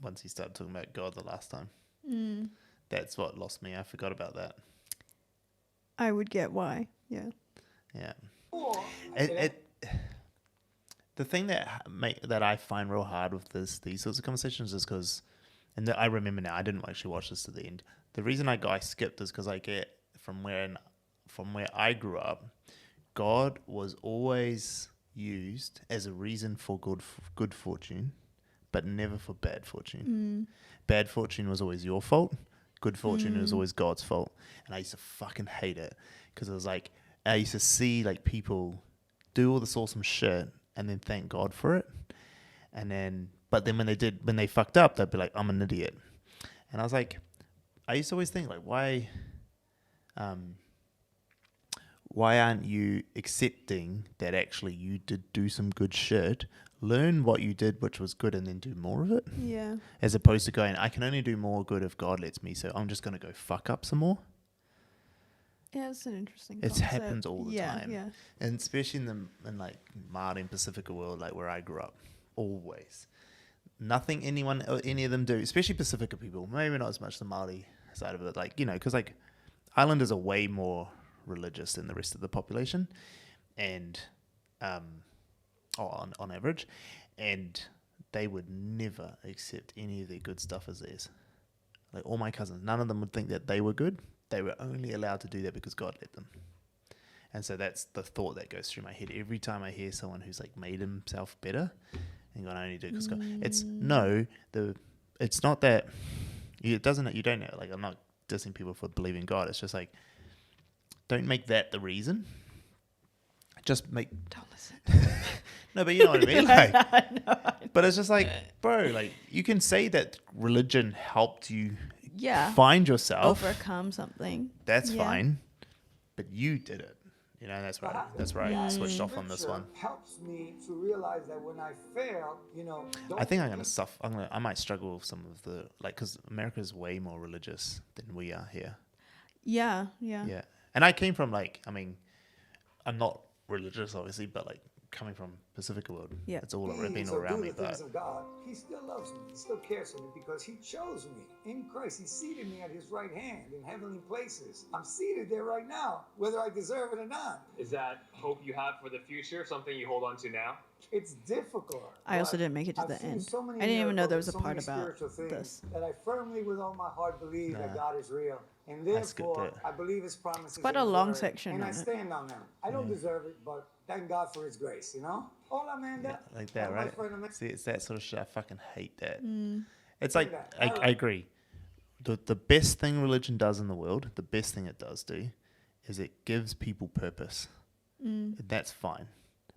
once he started talking about God the last time. That's what lost me. I forgot about that. I would get why. Yeah. Yeah. Or, The thing that I find real hard with these sorts of conversations is because, and I remember now, I didn't actually watch this to the end. The reason I skipped is because I get from where I grew up, God was always used as a reason for good fortune, but never for bad fortune. Bad fortune was always your fault. Good fortune was always God's fault. And I used to fucking hate it because it was like, I used to see like people do all this awesome shit and then thank God for it. And then, but then when they fucked up, they'd be like, I'm an idiot. And I was like, I used to always think like, why aren't you accepting that actually you did do some good shit, learn what you did, which was good, and then do more of it? Yeah. As opposed to going, I can only do more good if God lets me, so I'm just going to go fuck up some more. Yeah, it's an interesting It concept. happens all the time. Yeah. And especially in like Māori and Pacifica world, like where I grew up, always. Nothing anyone or any of them do, especially Pacifica people, maybe not as much the Māori side of it, like, you know, because like Islanders are way more religious than the rest of the population, and on average, and they would never accept any of their good stuff as theirs. Like all my cousins, none of them would think that they were good. They were only allowed to do that because God let them. And so that's the thought that goes through my head every time I hear someone who's like made himself better and God only do it because God. It's not that you don't know. Like, I'm not dissing people for believing God. It's just like, don't make that the reason. Just make. Don't listen. No, but you know what I mean. Like, No. but it's just like, bro, like you can say that religion helped you find yourself, overcome something. That's fine, but you did it. You know, that's right. That's right. I switched off on this one. Helps me to realize that when I fail, you know. I think I'm gonna suffer. I might struggle with some of the because America is way more religious than we are here. Yeah. Yeah, and I came from I'm not religious, obviously, but like coming from Pacifica world. Yeah. It's all Be been or all around do me, the things but of God. He still loves me. He still cares for me because he chose me in Christ. He seated me at his right hand in heavenly places. I'm seated there right now, whether I deserve it or not. Is that hope you have for the future something you hold on to now? It's difficult. I also but didn't make it to I've the seen end. so many I didn't even know there miracles was a and so part many about spiritual things this. that I firmly, with all my heart, believe that God is real, and I skipped therefore it. I believe His promises. It's quite in a His long word, section and I on it. stand on them. I don't deserve it, but thank God for His grace. You know. Hola, Amanda. like that, That's my right? friend Amanda. See, it's that sort of shit. I fucking hate that. Mm. It's like I agree. The best thing religion does in the world, the best thing it does do, is it gives people purpose. Mm. That's fine,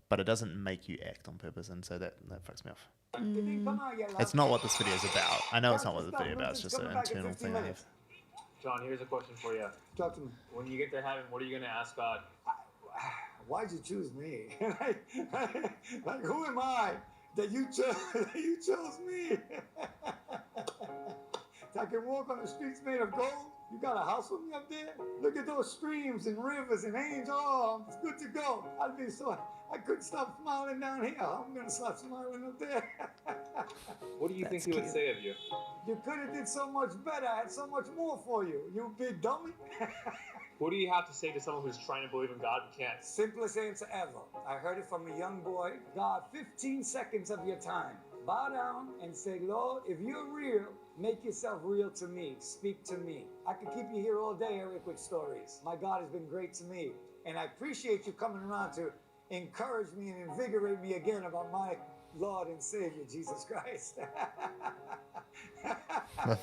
but it doesn't make you act on purpose, and so that fucks me off. It's not what this video is about. I know it's not what the video is about. It's just an internal thing I have. John, here's a question for you. Talk to me. When you get to heaven, what are you going to ask God? Why'd you choose me? like, who am I that you chose? That you chose me. I can walk on the streets made of gold. You got a house with me up there? Look at those streams and rivers and angels. Oh, it's good to go. I'd be so. I couldn't stop smiling down here. I'm gonna stop smiling up there. What do you think He would say of you? You could have did so much better. I had so much more for you. You big dummy. What do you have to say to someone who's trying to believe in God but can't? Simplest answer ever. I heard it from a young boy. God, 15 seconds of your time. Bow down and say, Lord, if you're real, make yourself real to me. Speak to me. I could keep you here all day, Eric, with stories. My God has been great to me. And I appreciate you coming around to encourage me and invigorate me again about my Lord and Savior, Jesus Christ.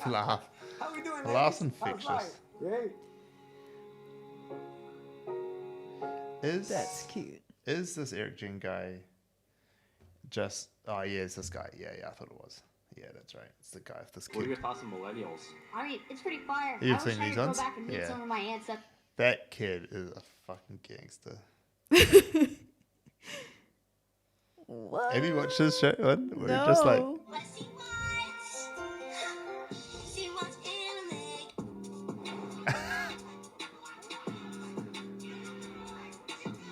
Laugh. How we doing, Laugh's ladies? How's infectious. life? Great. That's cute. Is this Eric Jen guy just... Oh, yeah, it's this guy. Yeah, I thought it was. Yeah, that's right. It's the guy with this What are kid. your thoughts on millennials? I mean, it's pretty fire. You've I wish seen I these could ones? go back and meet Yeah. some of my aunts up. That kid is a fucking gangster. What? Have you watched this show? Where it's just like...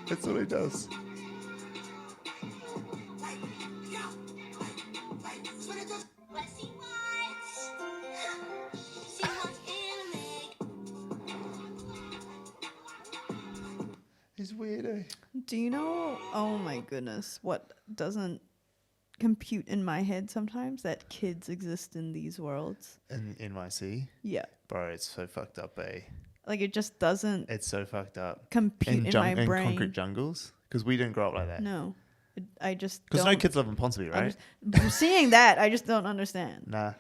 That's what he does. He's weird, eh? Do you know? Oh my goodness, what doesn't compute in my head sometimes? That kids exist in these worlds. In NYC? Yeah. Bro, it's so fucked up, eh? Like it just doesn't It's so fucked up. compute in my in brain. concrete jungles? Because we didn't grow up like that. No, I just Because don't. no kids live in Ponsonby, right? Seeing that, I just don't understand. Nah.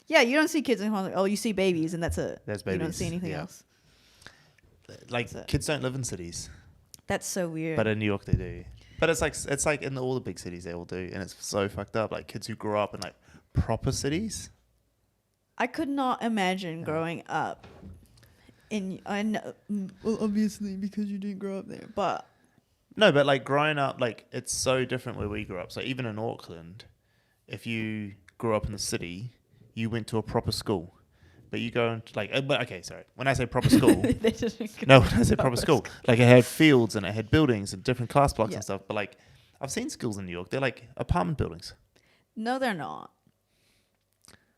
Yeah, you don't see kids in Hollywood. Oh, you see babies, and that's it. There's You don't babies, see anything yeah. else. Like, kids don't live in cities. That's so weird. But in New York, they do. But it's like in all the big cities, they all do. And it's so fucked up. Like, kids who grow up in, like, proper cities. I could not imagine growing up in. I know, well, obviously because you didn't grow up there, but No, but, like, growing up, like, it's so different where we grew up. So even in Auckland, if you grew up in the city, you went to a proper school. But you go into, like, okay, sorry. When I say proper school, no, when I say proper school, like, it had fields and it had buildings and different class blocks and stuff. But, like, I've seen schools in New York. They're, like, apartment buildings. no, they're not.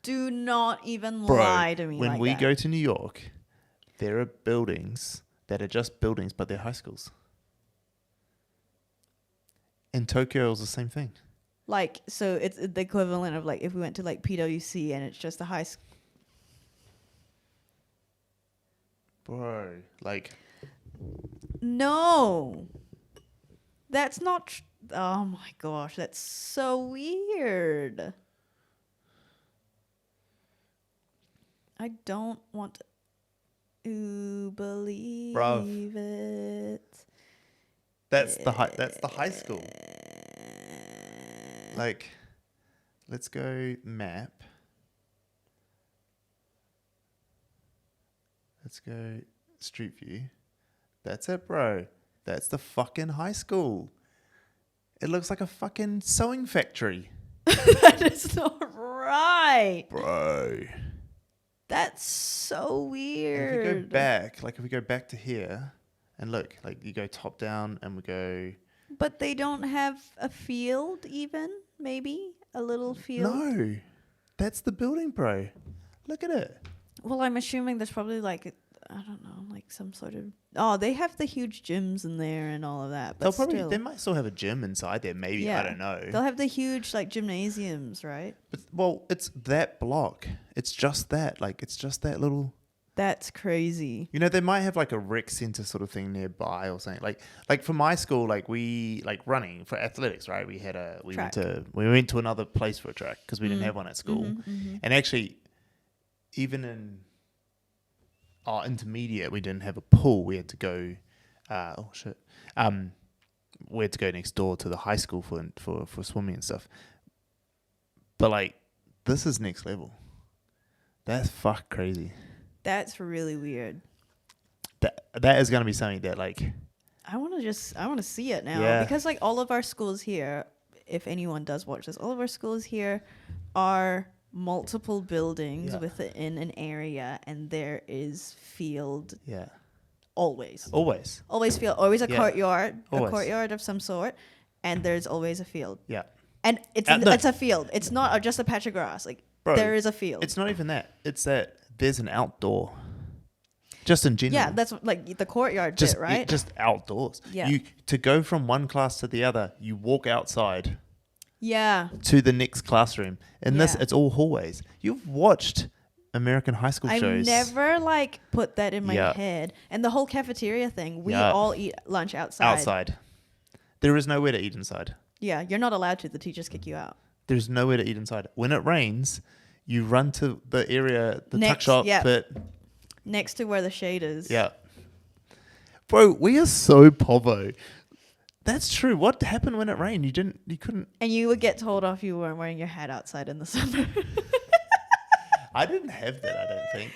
Do not even Bro, lie to me. when like we that. go to New York, there are buildings that are just buildings, but they're high schools. In Tokyo, it was the same thing. Like, so it's the equivalent of like if we went to like PwC and it's just a high school. Bro, like... No. That's not... oh my gosh, that's so weird. I don't want to believe it. That's the high school. Like, let's go map. Let's go street view. That's it, bro. That's the fucking high school. It looks like a fucking sewing factory. That is not right. Bro. That's so weird. If we go back, like if we go back to here and look, like you go top down and we go But they don't have a field even, maybe? A little field? No. That's the building, bro. Look at it. Well, I'm assuming there's probably like, I don't know, like some sort of... Oh, they have the huge gyms in there and all of that. But They might still have a gym inside there, maybe. I don't know. They'll have the huge like gymnasiums, right? But, well, it's that block. It's just that. Like, it's just that little... That's crazy. You know, they might have like a rec center sort of thing nearby or something. Like for my school, like we like running for athletics, right? We went to another place for a track because we didn't have one at school. And actually, even in our intermediate, we didn't have a pool. We had to go. We had to go next door to the high school for swimming and stuff. But like, this is next level. That's fuck crazy. That's really weird. That is going to be something that like... I want to see it now. Because like all of our schools here, if anyone does watch this, all of our schools here are multiple buildings within an area, and there is field. Yeah. Always field. Always a courtyard. Always. A courtyard of some sort, and there's always a field. Yeah. And it's a field. It's not just a patch of grass. Like, bro, there is a field. It's not even that. It's that there's an outdoor. Just in general. Yeah, that's like the courtyard bit, right? Just outdoors. Yeah. To go from one class to the other, you walk outside. Yeah. To the next classroom. And this, it's all hallways. You've watched American high school shows. I've never like put that in my head. And the whole cafeteria thing, we all eat lunch outside. There is nowhere to eat inside. Yeah, you're not allowed to. The teachers kick you out. There's nowhere to eat inside. When it rains, you run to the area, the tuck shop bit. Next to where the shade is. Yeah. Bro, we are so povo. That's true. What happened when it rained? You couldn't. And you would get told off you weren't wearing your hat outside in the summer. I didn't have that, I don't think.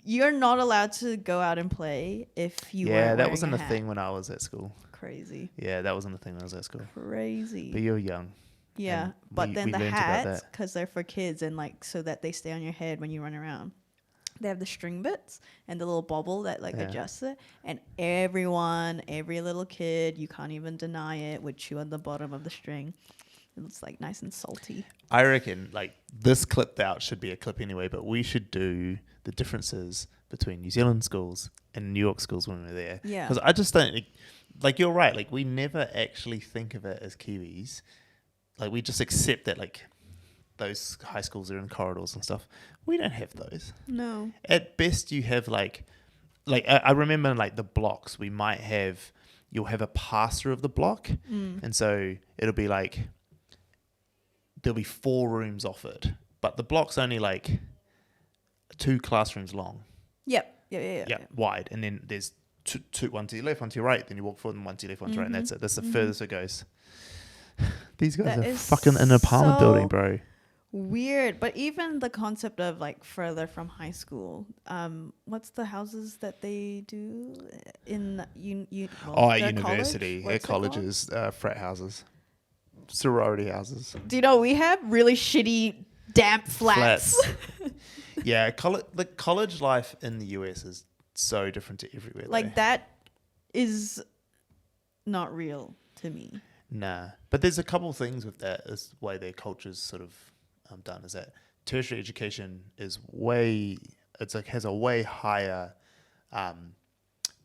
You're not allowed to go out and play if you weren't wearing that wasn't a a hat. thing when I was at school. Crazy. Yeah, that wasn't a thing when I was at school. Crazy. But you're young. Yeah, but then the hats, because they're for kids and like so that they stay on your head when you run around. They have the string bits and the little bobble that like adjusts it. And every little kid, you can't even deny it, would chew on the bottom of the string. It's like nice and salty. I reckon like this clipped out should be a clip anyway, but we should do the differences between New Zealand schools and New York schools when we're there. Yeah. Because I just don't, like you're right, like we never actually think of it as Kiwis. Like we just accept that like those high schools are in corridors and stuff. We don't have those. No. At best you have like I remember like the blocks you'll have a pastor of the block. And so it'll be like there'll be 4 rooms off it, but the block's only like 2 classrooms long. Yep. Yeah. Wide, and then there's two, one to your left, one to your right. Then you walk forward, and one to your left, one to your right, and that's it. That's the furthest it goes. These guys are fucking in an apartment building, bro. Weird, but even the concept of like further from high school, what's the houses that they do in university? They're colleges, frat houses, sorority houses. Do you know we have really shitty damp flats? Yeah, the college life in the US is so different to everywhere. Like that is not real to me. Nah, but there's a couple things with that. Is the way their culture's sort of done. Is that tertiary education is has a way higher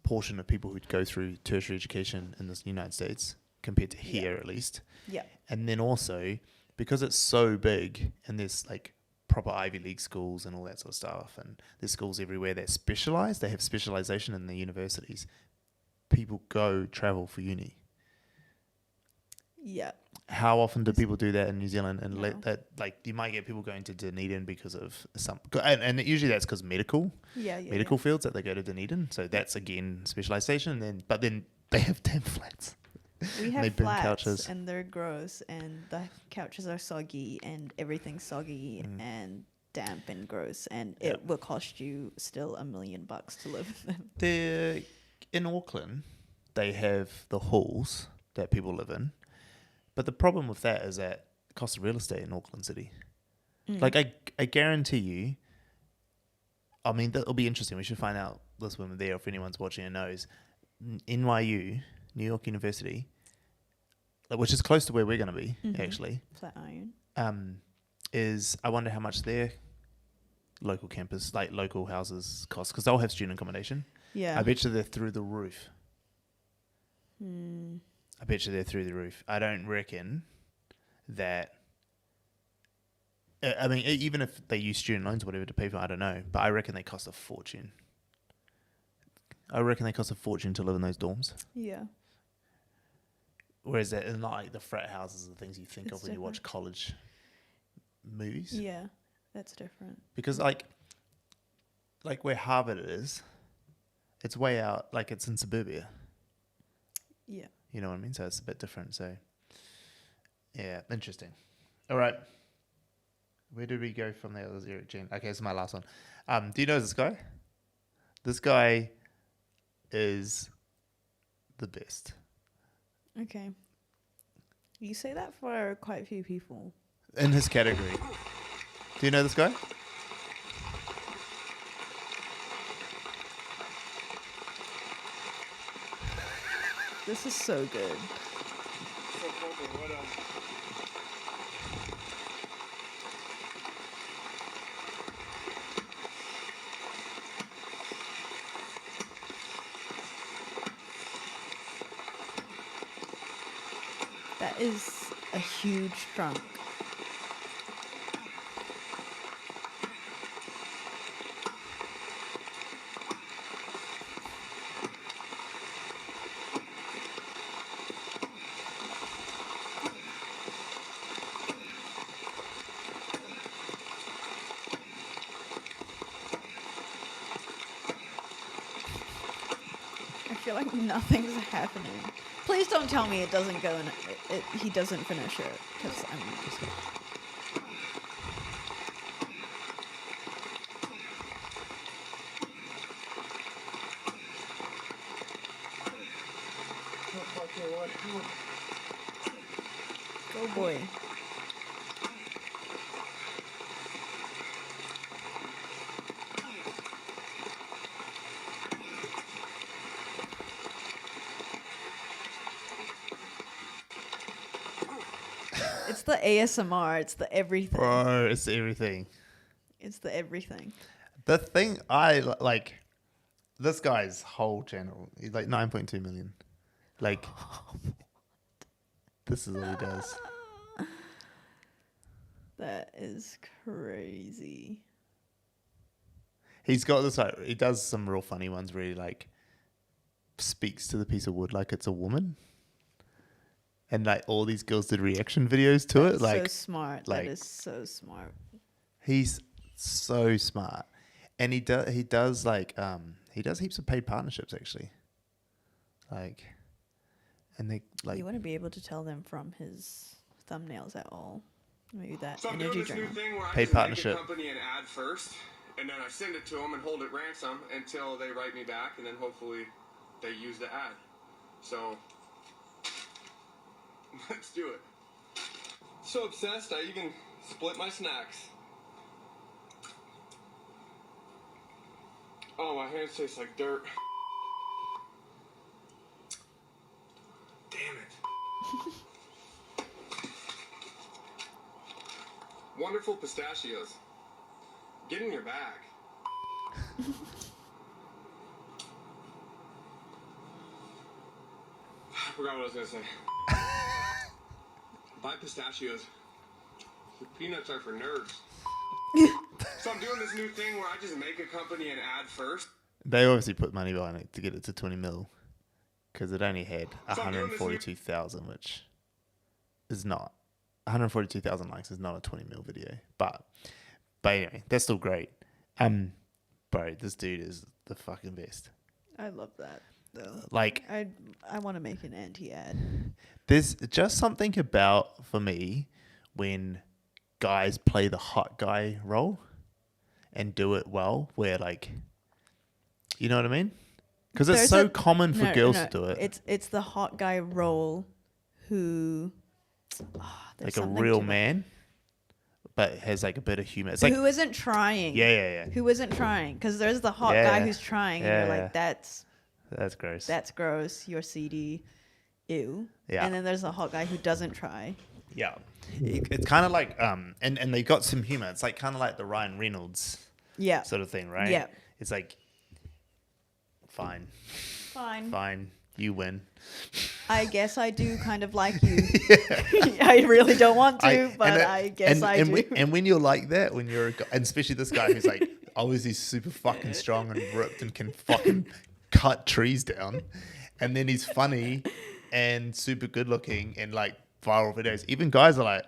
portion of people who go through tertiary education in the United States compared to here, at least. Yeah. And then also because it's so big and there's like proper Ivy League schools and all that sort of stuff, and there's schools everywhere that specialize. They have specialization in the universities. People travel for uni. Yeah. How often do people do that in New Zealand? And let that, like, you might get people going to Dunedin because of and usually that's because medical fields that they go to Dunedin. So that's again specialization. But then they have damn flats. We have flats couches. And they're gross, and the couches are soggy, and everything's soggy and damp and gross, and it will cost you still $1 million to live in them. In Auckland, they have the halls that people live in. But the problem with that is that the cost of real estate in Auckland City. Like, I guarantee you, I mean, that'll be interesting. We should find out this when we're there, if anyone's watching and knows. NYU, New York University, which is close to where we're going to be actually. Flatiron. Is I wonder how much their local campus, like local houses, cost, because they'll have student accommodation. Yeah. I bet you they're through the roof. I bet you they're through the roof. I don't reckon that. I mean, even if they use student loans or whatever to pay for, I don't know. But I reckon they cost a fortune. I reckon they cost a fortune to live in those dorms. Yeah. Whereas they're not like the frat houses and things you think It's of when you watch college movies. Yeah, that's different. Because like where Harvard is, it's way out, like it's in suburbia. Yeah. You know what I mean? So it's a bit different. So yeah, interesting. All right. Where did we go from there? That was Eric Jen. Okay, this is my last one. Do you know this guy? This guy is the best. Okay. You say that for quite a few people. In his category. Do you know this guy? This is so good. That is a huge trunk. I feel like nothing's happening. Please don't tell me it doesn't go and he doesn't finish it, because I'm just. Go boy. It's the ASMR. It's the everything. Bro, it's everything. It's the everything. The thing I like, this guy's whole channel, he's like 9.2 million. Like, this is all he does. That is crazy. He's got this, like, he does some real funny ones where he, like, speaks to the piece of wood like it's a woman. And, like, all these girls did reaction videos to it. Like, so smart. That is so smart. He's so smart. And he does heaps of paid partnerships, actually. Like, and they, like... You wouldn't be able to tell them from his thumbnails at all. Maybe that So I'm energy doing this new drink. thing where I Paid just partnership. make a company an ad first, and then I send it to them and hold it ransom until they write me back, and then hopefully they use the ad. So let's do it. So obsessed, I even split my snacks. Oh, my hands taste like dirt. Damn it. Wonderful pistachios. Get in your bag. I forgot what I was going to say. Buy pistachios. The peanuts are for nerds. So I'm doing this new thing where I just make a company an ad first. They obviously put money behind it to get it to 20 mil. Because it only had 142,000, which is not. 142,000 likes is not a 20 mil video. But anyway, that's still great. Bro, this dude is the fucking best. I love that, though. Like, I want to make an anti-ad. There's just something about, for me, when guys play the hot guy role and do it well, where, like, you know what I mean? Because it's so common for girls to do it. It's the hot guy role who... like a real man, but has like a bit of humor. It's like who isn't trying. Yeah. Who isn't trying. Because there's the hot guy who's trying. And you're like, that's gross. That's gross. You're seedy. ew. Yeah. And then there's a hot guy who doesn't try. Yeah. It's kind of like, and they got some humor. It's like kind of like the Ryan Reynolds sort of thing, right? Yeah. It's like, fine. Fine. You win. I guess I do kind of like you. I really don't want to, but I guess I do. And when you're like that, when you're, and especially this guy who's like, obviously super fucking strong and ripped and can fucking cut trees down, and then he's funny and super good looking and like viral videos. Even guys are like,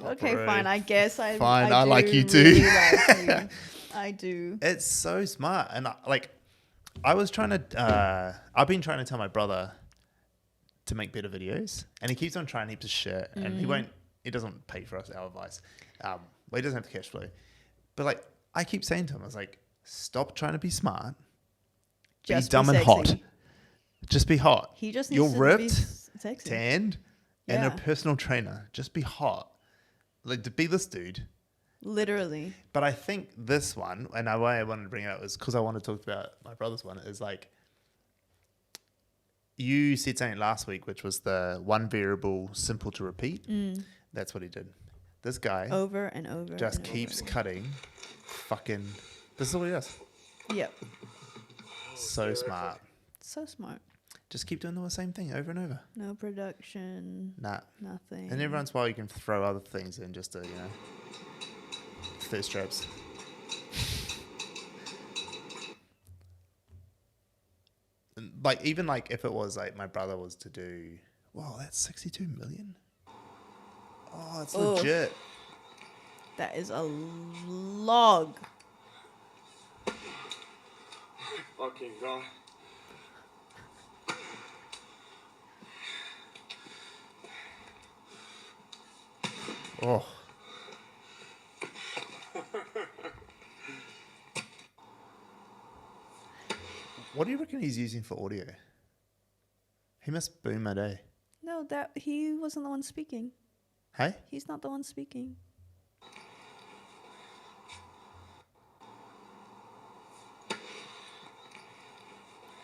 okay, fine. I guess I. Fine, I like do you too. really like you. I do. It's so smart, and I was trying to. I've been trying to tell my brother to make better videos, and he keeps on trying heaps of shit, and he won't. He doesn't pay for us our advice. Well, he doesn't have the cash flow, but like I keep saying to him, I was like, stop trying to be smart. Just be dumb and hot. Just be hot. He just needs You're to ripped, be sexy. tanned, and a Yeah. personal trainer. Just be hot. Like to be this dude. Literally. But I think this one, and why I wanted to bring it up is because I want to talk about my brother's one, is like, you said something last week, which was the one variable simple to repeat. That's what he did. This guy Over and over. just and keeps over. cutting fucking, this is all he does. Yep. So smart. So smart. Just keep doing the same thing over and over. No production. Nah. Nothing. And every once in a while you can throw other things in just to, thirst traps. Like, even like if it was like my brother was to do, wow, that's 62 million. Oh, it's legit. That is a log. Fucking God. Oh. What do you reckon he's using for audio? He must boom a day. No, that he wasn't the one speaking. Hey? He's not the one speaking.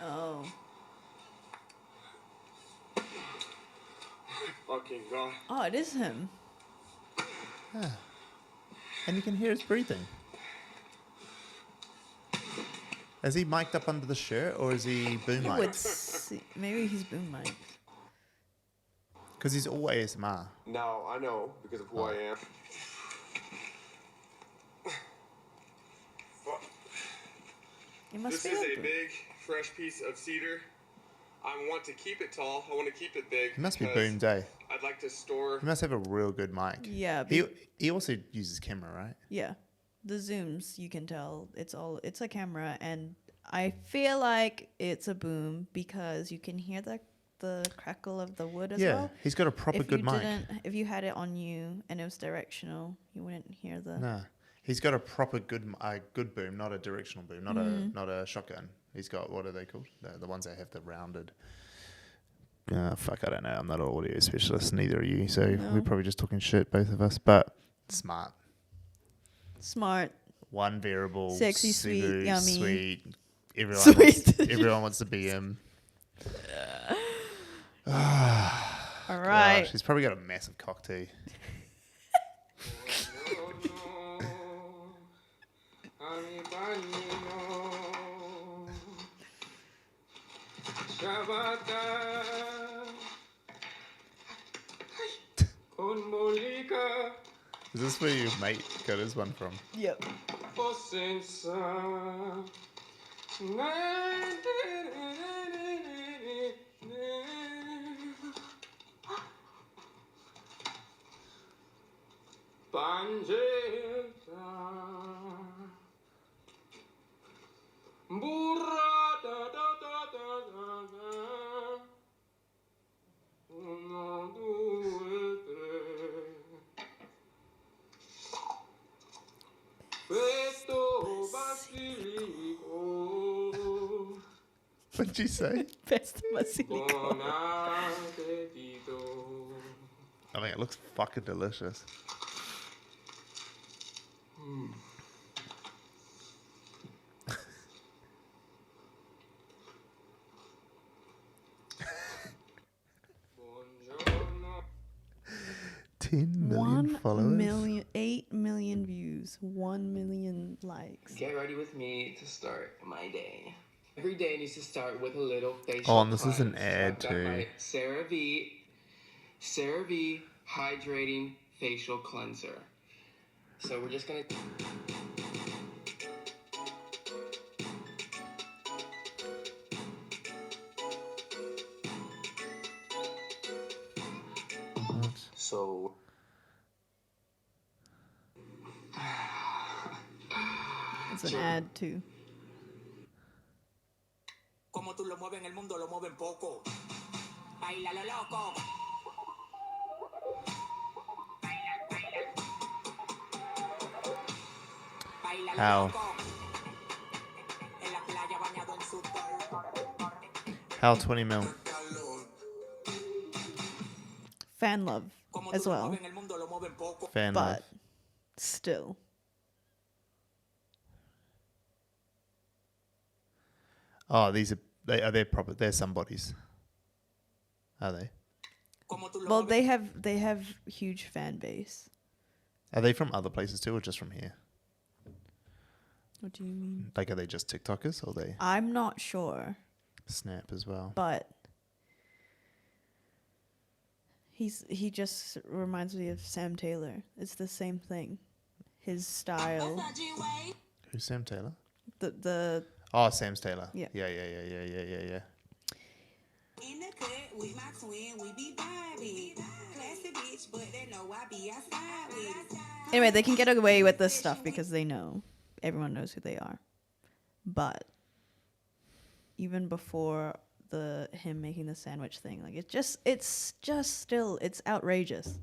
Oh. Fucking God. Oh, it is him. Yeah. And you can hear his breathing. Is he mic'd up under the shirt or is he boom You would mic'd? see. Maybe he's boom mic. Because he's all ASMR. Now I know because of who I am. It must This be is a open. big, fresh piece of cedar. I want to keep it tall. I want to keep it big. He must be because boom day. I'd like to store. He must have a real good mic. Yeah. He also uses camera, right? Yeah. The zooms, you can tell it's a camera, and I feel like it's a boom because you can hear the crackle of the wood as well. He's got a proper good mic. If you had it on you and it was directional, you wouldn't hear the. No, he's got a proper good boom, not a directional boom, not a shotgun. He's got, what are they called? The ones that have the rounded. Fuck, I don't know. I'm not an audio specialist, neither are you. So we're probably just talking shit, both of us. But smart. One variable. Sexy, sweet, yummy. Sweet. Everyone Sweet. Everyone wants to be him. All right. Gosh, he's probably got a massive cock too. Is this where your mate got his one from? Yep. What'd you say? Best basilico. I mean, it looks fucking delicious. 10 million followers. 8 million views, 1 million likes. Get ready with me to start my day. Every day needs to start with a little facial Oh, and this is an cleanse. ad I've got too. my CeraVe Hydrating Facial Cleanser. So we're just gonna... So... It's an ad too. Como tú lo mueves en el mundo, lo mueven poco. Baila lo loco. How? How 20 mil? Fan love as well. Fan but love. Still. Oh, these are they proper? They're somebody's. Are they? Well, they have huge fan base. Are they from other places too, or just from here? What do you mean? Like, are they just TikTokers, or they I'm not sure, Snap as well? but he just reminds me of Sam Taylor. It's the same thing. His style. Who's Sam Taylor? The Oh, Sam's Taylor. Yeah. Yeah. In the cut with my twin, we be vibing. Classy bitch, but they know I be outside with it. Anyway, they can get away with this stuff because everyone knows who they are. But even before him making the sandwich thing, like it's just still outrageous.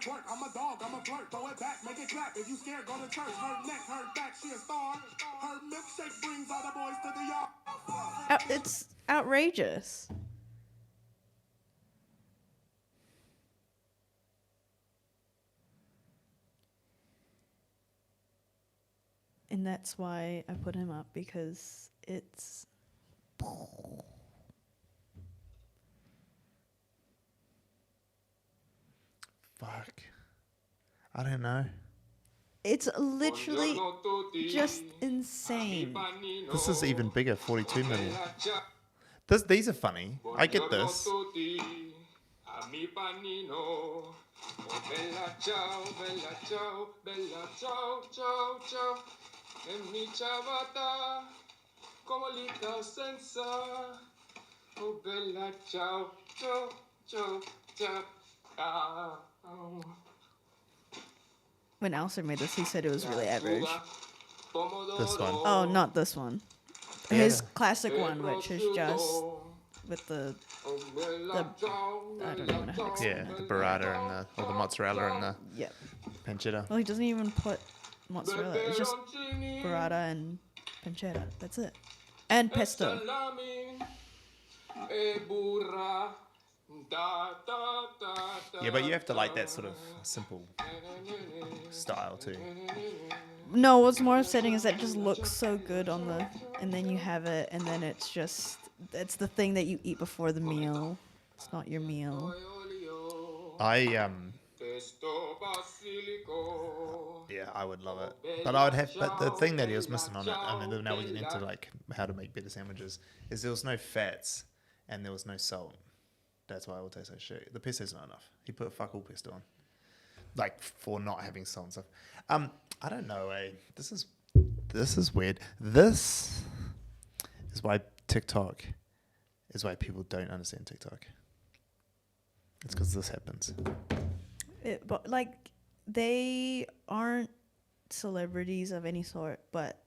I'm a dog, I'm a flirt, throw it back, make it clap. If you scared, go to church. Her neck, her back, she a star. Her milkshake brings all the boys to the yard. It's outrageous. And that's why I put him up, because it's... Fuck. I don't know. It's literally just insane. This is even bigger, 42 million. These are funny. I get this. When Alistair made this, he said it was really average. This one. Oh, not this one. Yeah. His classic one, which is just with the I don't even know how to explain Yeah, it. the burrata and the mozzarella and the Yep. pancetta. Well, he doesn't even put mozzarella. It's just burrata and pancetta. That's it. And pesto. Yeah, but you have to like that sort of simple style too. No, what's more upsetting is that it just looks so good on and then you have it, and then it's the thing that you eat before the meal. It's not your meal. I would love it, but but the thing that he was missing on it, I mean, now we're getting into like how to make better sandwiches, is there was no fats and there was no salt. That's why it will taste like shit. The pesto's not enough. He put fuck all pesto on, like, for not having salt and stuff. I don't know. This is weird. This is why TikTok is why people don't understand TikTok. It's because this happens. But like, they aren't celebrities of any sort, but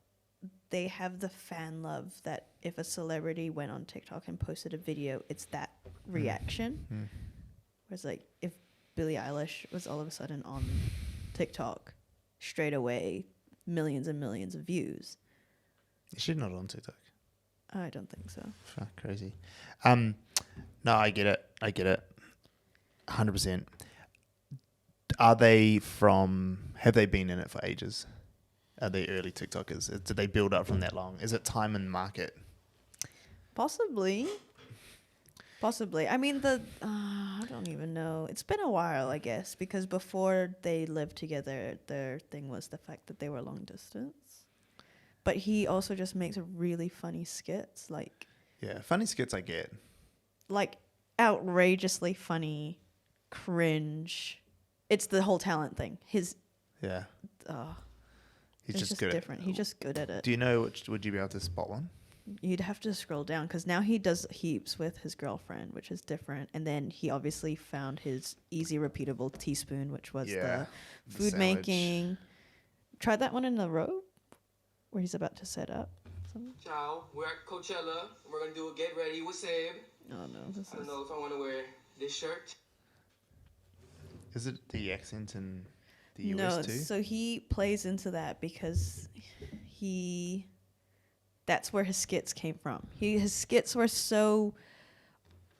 they have the fan love that if a celebrity went on TikTok and posted a video, it's that reaction. Whereas like if Billie Eilish was all of a sudden on TikTok, straight away millions and millions of views. Is she not on TikTok? I don't think so. Fuck, crazy. No, I get it. 100%. Have they been in it for ages? Are they early TikTokers? Did they build up from that long? Is it time and market? Possibly. Possibly. I mean, I don't even know. It's been a while, I guess, because before they lived together, their thing was the fact that they were long distance. But he also just makes really funny skits, like. Yeah, funny skits I get. Like outrageously funny, cringe. It's the whole talent thing. He's just good different. He's just good at it. Do you know would you be able to spot one? You'd have to scroll down because now he does heaps with his girlfriend, which is different. And then he obviously found his easy repeatable teaspoon, which was the food making. Try that one in a row where he's about to set up. Ciao, we're at Coachella. We're gonna do a get ready with Seb. Oh no, I don't know if I want to wear this shirt. Is it the accent in the US no, too? So he plays into that because that's where his skits came from. His skits were so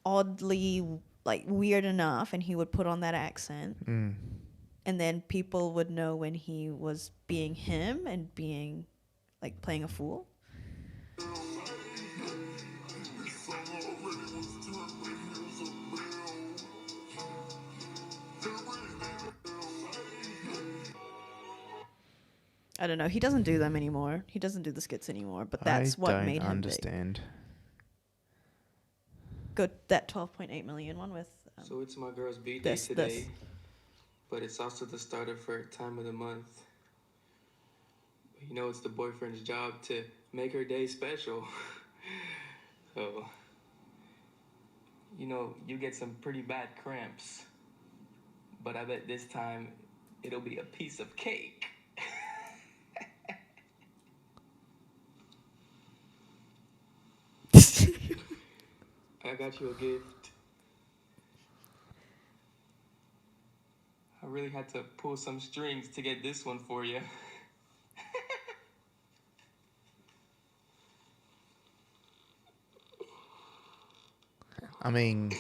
oddly like weird enough, and he would put on that accent, and then people would know when he was being him and being like playing a fool. I don't know. He doesn't do them anymore. He doesn't do the skits anymore. But that's what made him understand. Big. Good. That 12.8 million one with. So it's my girl's birthday today, but it's also the start of her time of the month. You know, it's the boyfriend's job to make her day special. So, you know, you get some pretty bad cramps, but I bet this time it'll be a piece of cake. I got you a gift. I really had to pull some strings to get this one for you. I mean,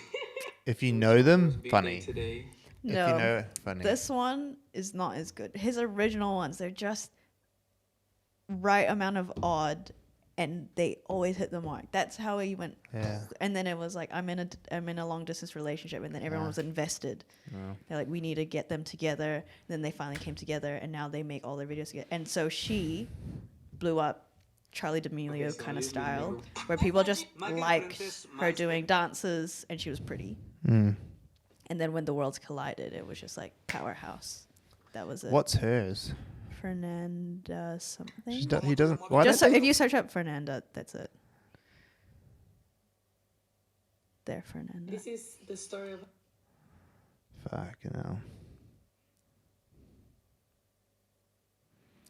if you know them, funny. Today. No, if you know, funny. This one is not as good. His original ones, they're just right amount of odd, and they always hit the mark. That's how he went. Yeah. And then it was like, I'm in a long distance relationship, and then everyone was invested. They're like, we need to get them together. And then they finally came together, and now they make all their videos together. And so she blew up Charli D'Amelio kind of style, where people just liked her doing dances, and she was pretty. And then when the worlds collided, it was just like powerhouse. That was it. What's hers? Fernanda something. He doesn't. Why Just if you search up Fernanda, that's it. There, Fernanda. This is the story of. Fucking hell.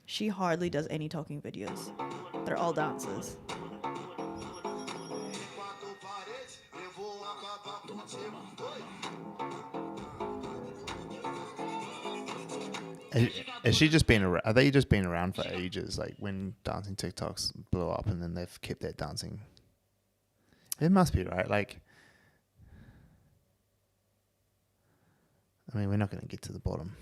She hardly does any talking videos. They're all dances. Has she just been around? Are they just been around for ages? Like when dancing TikToks blew up, and then they've kept that dancing. It must be right. Like, I mean, we're not going to get to the bottom.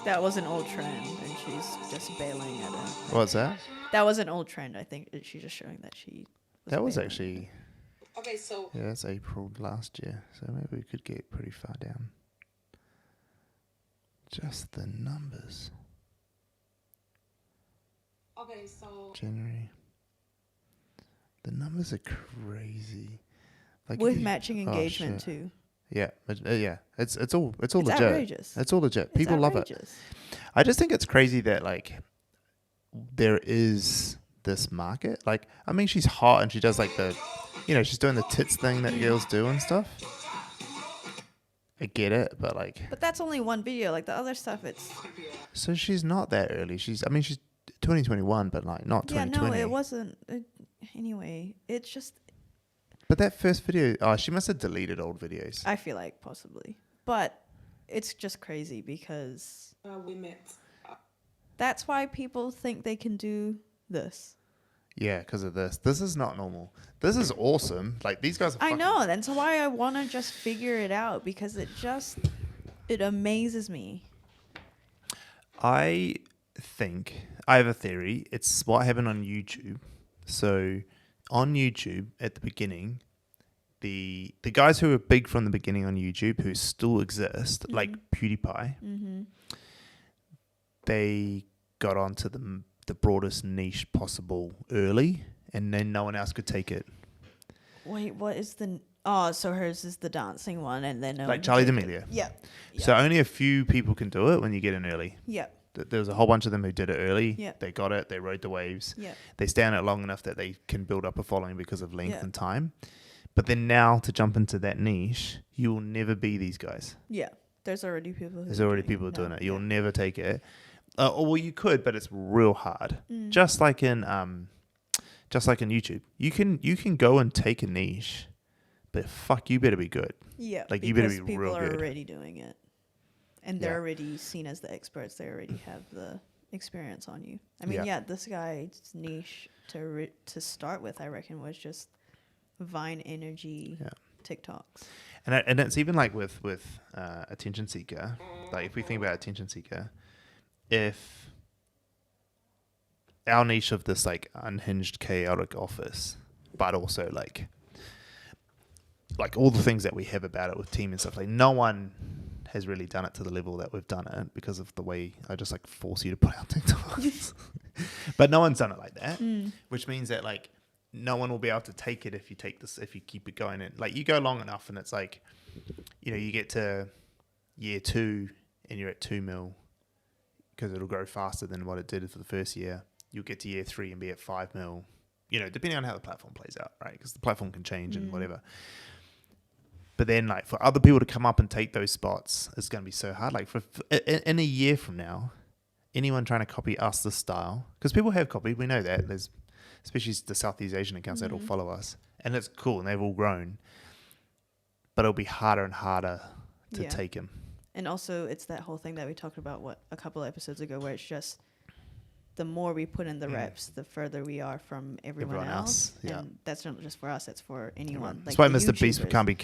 That was an old trend, and she's just bailing at it. What's that? That was an old trend. I think she's just showing that she. That was actually. Okay, so. Yeah, that's April last year, so maybe we could get pretty far down. Just the numbers. Okay, so. January. The numbers are crazy. Like with matching engagement too. Yeah, yeah. It's all legit. Outrageous. It's all legit. People love it. I just think it's crazy that like there is this market. Like, I mean, she's hot and she does like the, you know, she's doing the tits thing that girls do and stuff. I get it, but like. But that's only one video. Like the other stuff, it's. So she's not that early. She's 2021, but like not 2020. Yeah, no, it wasn't. Anyway, it's just. But that first video, she must have deleted old videos. I feel like possibly. But it's just crazy because We met. That's why people think they can do this. Yeah, because of this. This is not normal. This is awesome. Like, these guys are I know. That's why I want to just figure it out, because it amazes me. I think I have a theory. It's what happened on YouTube. So on YouTube at the beginning, the guys who were big from the beginning on YouTube, who still exist, like PewDiePie, they got onto the broadest niche possible early, and then no one else could take it. Wait, what is the... Oh, so hers is the dancing one, and then... Like Charli D'Amelio. Yeah. So only a few people can do it when you get in early. Yeah. There was a whole bunch of them who did it early. Yeah. They got it. They rode the waves. Yeah. They stay on it long enough that they can build up a following because of length Yeah. and time. But then now to jump into that niche, you will never be these guys. Yeah. There's already people doing it. You'll never take it. Well, you could, but it's real hard. Just like in YouTube, you can go and take a niche, but fuck, you better be good. Yeah. Like, you better be people real are good. already doing it, and they're already seen as the experts. They already have the experience on you. I mean, this guy's niche to start with, I reckon, was just Vine energy TikToks. And it's even like with attention seeker. Like, if we think about attention seeker, if our niche of this like unhinged, chaotic office, but also like all the things that we have about it with team and stuff, like no one has really done it to the level that we've done it because of the way I just like force you to put out TikToks. But no one's done it like that, which means that like no one will be able to take it if you keep it going. And like, you go long enough and it's like, you know, you get to year 2 and you're at 2 mil, because it'll grow faster than what it did for the first year. You'll get to year 3 and be at 5 mil, you know, depending on how the platform plays out, right? Because the platform can change and whatever. But then, like, for other people to come up and take those spots, it's going to be so hard. Like, in a year from now, anyone trying to copy us this style, because people have copied, we know that. There's especially the Southeast Asian accounts that will follow us, and it's cool, and they've all grown. But it'll be harder and harder to take them. And also, it's that whole thing that we talked about a couple of episodes ago, where it's just the more we put in the reps, the further we are from everyone else. Yeah. And that's not just for us; it's for anyone. That's Like why the Mr. Beast YouTubers. can't be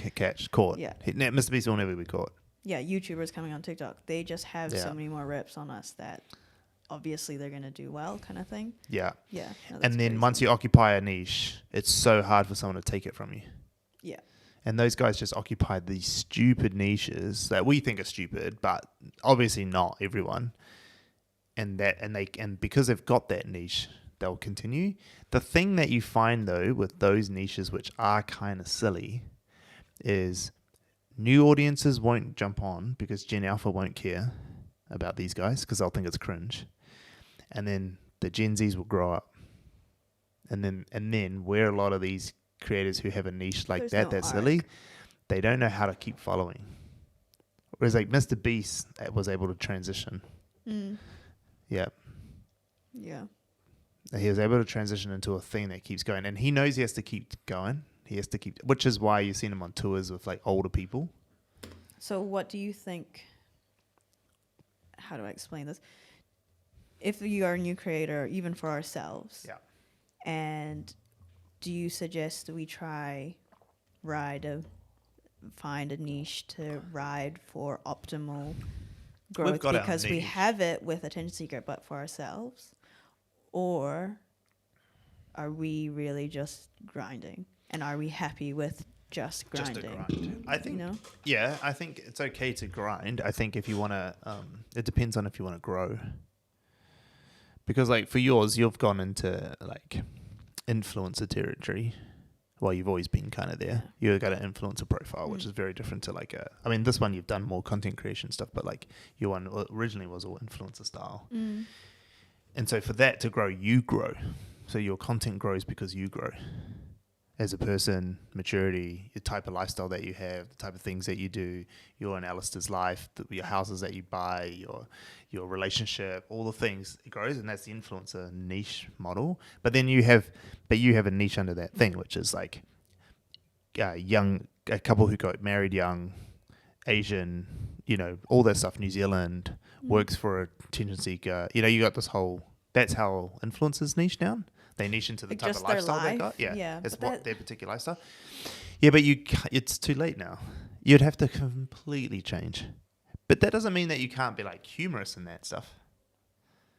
caught. Yeah. Mr. Beast will never be caught. Yeah, YouTubers coming on TikTok, they just have so many more reps on us that obviously they're gonna do well, kind of thing. Yeah. Yeah. No, And then crazy. once you occupy a niche, it's so hard for someone to take it from you. Yeah. And those guys just occupy these stupid niches that we think are stupid, but obviously not everyone. And because they've got that niche, they'll continue. The thing that you find though with those niches, which are kind of silly, is new audiences won't jump on because Gen Alpha won't care about these guys because they'll think it's cringe. And then the Gen Zs will grow up. And then where a lot of these creators who have a niche like that's silly, they don't know how to keep following. Whereas like Mr. Beast was able to transition. Yeah. Yeah. He was able to transition into a thing that keeps going, and he knows he has to keep going. Which is why you've seen him on tours with like older people. So what do you think, how do I explain this? If you are a new creator, even for ourselves, and do you suggest we try find a niche to ride for optimal growth because we have it with attention seeker, but for ourselves? Or are we really just grinding? And are we happy with just grinding? Just a grind. I think, I think it's okay to grind. I think if you want to, it depends on if you want to grow. Because like for yours, you've gone into like influencer territory. Well, you've always been kind of there. You've got an influencer profile, which is very different to like I mean, this one you've done more content creation stuff, but like your one originally was all influencer style. And so for that to grow, you grow. So your content grows because you grow as a person, maturity, the type of lifestyle that you have, the type of things that you do, your and Alistair's life, your houses that you buy, your relationship, all the things, it grows, and that's the influencer niche model. But then you have a niche under that thing, which is like a couple who got married young, Asian, you know, all that stuff, New Zealand, works for a attention seeker. You know, you got this whole, that's how influencers niche down. They niche into the Like type just of their lifestyle they life? got. Yeah, Yeah, it's but what their particular lifestyle. Yeah, but it's too late now. You'd have to completely change. But that doesn't mean that you can't be like humorous in that stuff.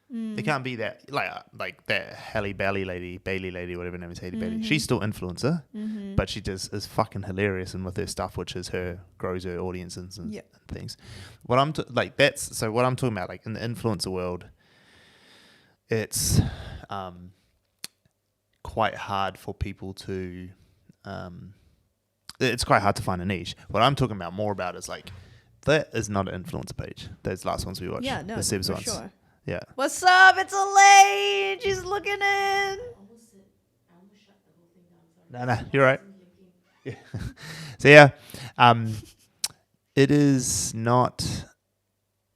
It can't be that like that Halle Bailey lady, whatever her name is, Halle Bailey. She's still influencer, but she just is fucking hilarious and with her stuff, which is grows her audiences and things. What I'm what I'm talking about, like in the influencer world, it's quite hard for people to. It's quite hard to find a niche. What I'm talking about more about is like that is not an influencer page. Those last ones we watched, Yeah, no, the Sebs for ones. sure. Yeah. What's up? It's Elaine. She's looking in. No, you're right. Yeah. So yeah, it is not.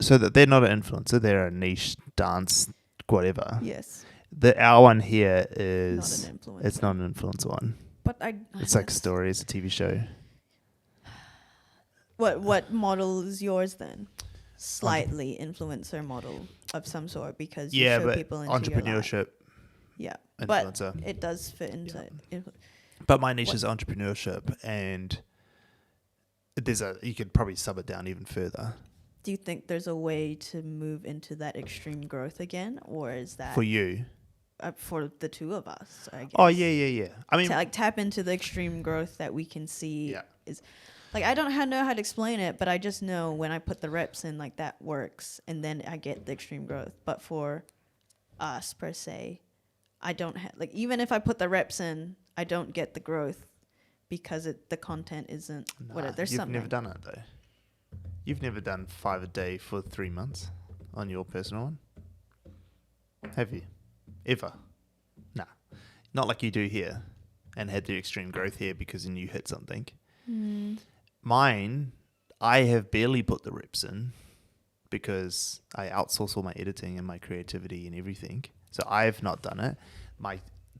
So that they're not an influencer. They're a niche dance, whatever. Yes. Our one here is. Not an influencer. It's not an influencer one. But It's like a story. It's a TV show. What model is yours then? Slightly influencer model of some sort because you show but people into entrepreneurship. Your life. Yeah, Influencer. but it does fit into. But my niche is entrepreneurship, and you could probably sub it down even further. Do you think there's a way to move into that extreme growth again, or is that for you? For the two of us, I guess. Oh yeah. I mean, to tap into the extreme growth that we can see is. Like, I don't know how to explain it, but I just know when I put the reps in, like, that works, and then I get the extreme growth. But for us, per se, I don't have... Like, even if I put the reps in, I don't get the growth because the content isn't... There's something. You've never done it, though. You've never done 5 a day for 3 months on your personal one? Have you? Ever? Nah. Not like you do here, and had the extreme growth here because then you hit something. Mine, I have barely put the reps in because I outsource all my editing and my creativity and everything. So I've not done it.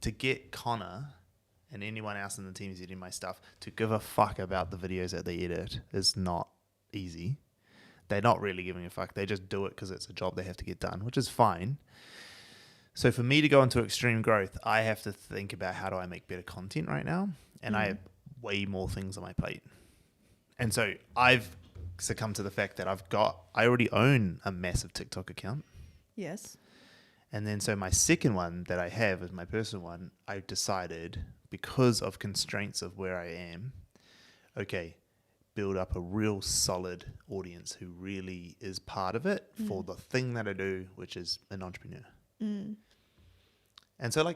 To get Connor and anyone else in the team who's editing my stuff to give a fuck about the videos that they edit is not easy. They're not really giving a fuck. They just do it because it's a job they have to get done, which is fine. So for me to go into extreme growth, I have to think about how do I make better content right now, and I have way more things on my plate. And so I've succumbed to the fact that I already own a massive TikTok account. Yes. And then so my second one that I have is my personal one. I decided because of constraints of where I am, build up a real solid audience who really is part of it for the thing that I do, which is an entrepreneur. And so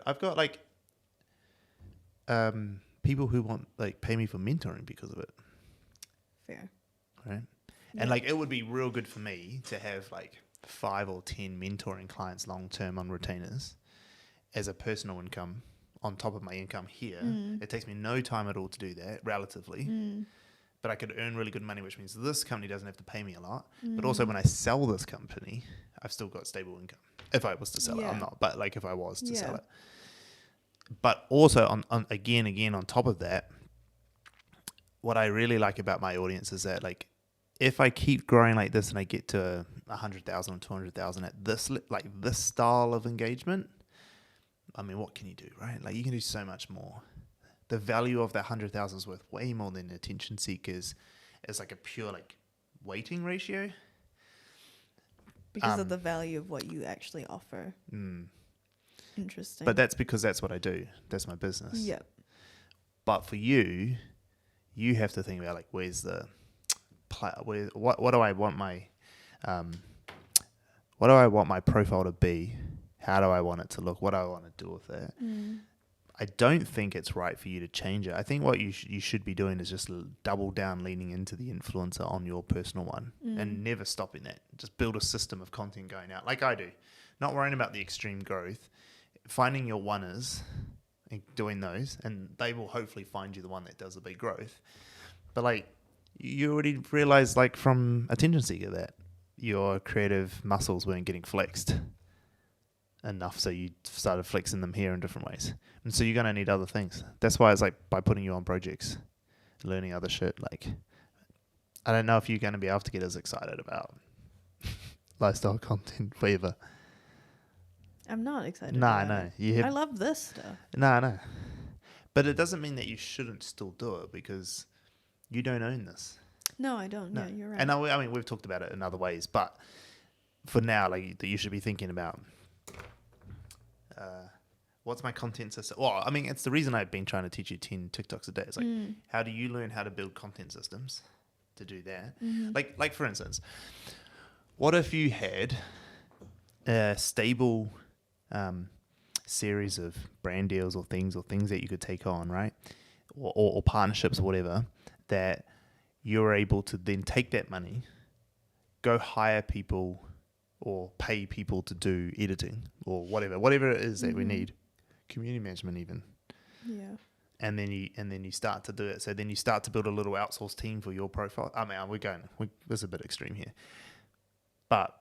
I've got people who want pay me for mentoring because of it. Fair. Right. And it would be real good for me to have 5 or 10 mentoring clients long term on retainers as a personal income on top of my income here. It takes me no time at all to do that, relatively. But I could earn really good money, which means this company doesn't have to pay me a lot. But also when I sell this company, I've still got stable income. If I was to sell it, I'm not. But if I was to sell it. But also on again on top of that, what I really like about my audience is that if I keep growing like this and I get to 100,000 or 200,000 at this this style of engagement, I mean, what can you do, right? You can do so much more. The value of that 100,000 is worth way more than attention seekers as a pure weighting ratio. Because of the value of what you actually offer. Interesting. But that's because that's what I do. That's my business. Yep. But for you have to think about where's the what do I want my profile to be? How do I want it to look? What do I want to do with it? I don't think it's right for you to change it. I think what you should be doing is just double down, leaning into the influencer on your personal one and never stopping that. Just build a system of content going out like I do. Not worrying about the extreme growth, finding your oneers and doing those, and they will hopefully find you the one that does the big growth. But you already realized from attention seeker that your creative muscles weren't getting flexed enough, so you started flexing them here in different ways, and so you're gonna need other things. That's why it's by putting you on projects, learning other shit. I don't know if you're gonna be able to get as excited about lifestyle content forever. I'm not excited. Nah, about no. it. I love this stuff. Nah, no. But it doesn't mean that you shouldn't still do it because you don't own this. No, I don't. No. Yeah, you're right. And I mean, we've talked about it in other ways, but for now, like that, you should be thinking about what's my content system. Well, I mean, it's the reason I've been trying to teach you 10 TikToks a day. It's like, how do you learn how to build content systems to do that? Like for instance, what if you had a stable series of brand deals or things that you could take on, right? Or partnerships or whatever, that you're able to then take that money, go hire people or pay people to do editing or whatever it is that we need, community management even. Yeah. And then you start to do it. So then you start to build a little outsourced team for your profile. I mean, this is a bit extreme here, but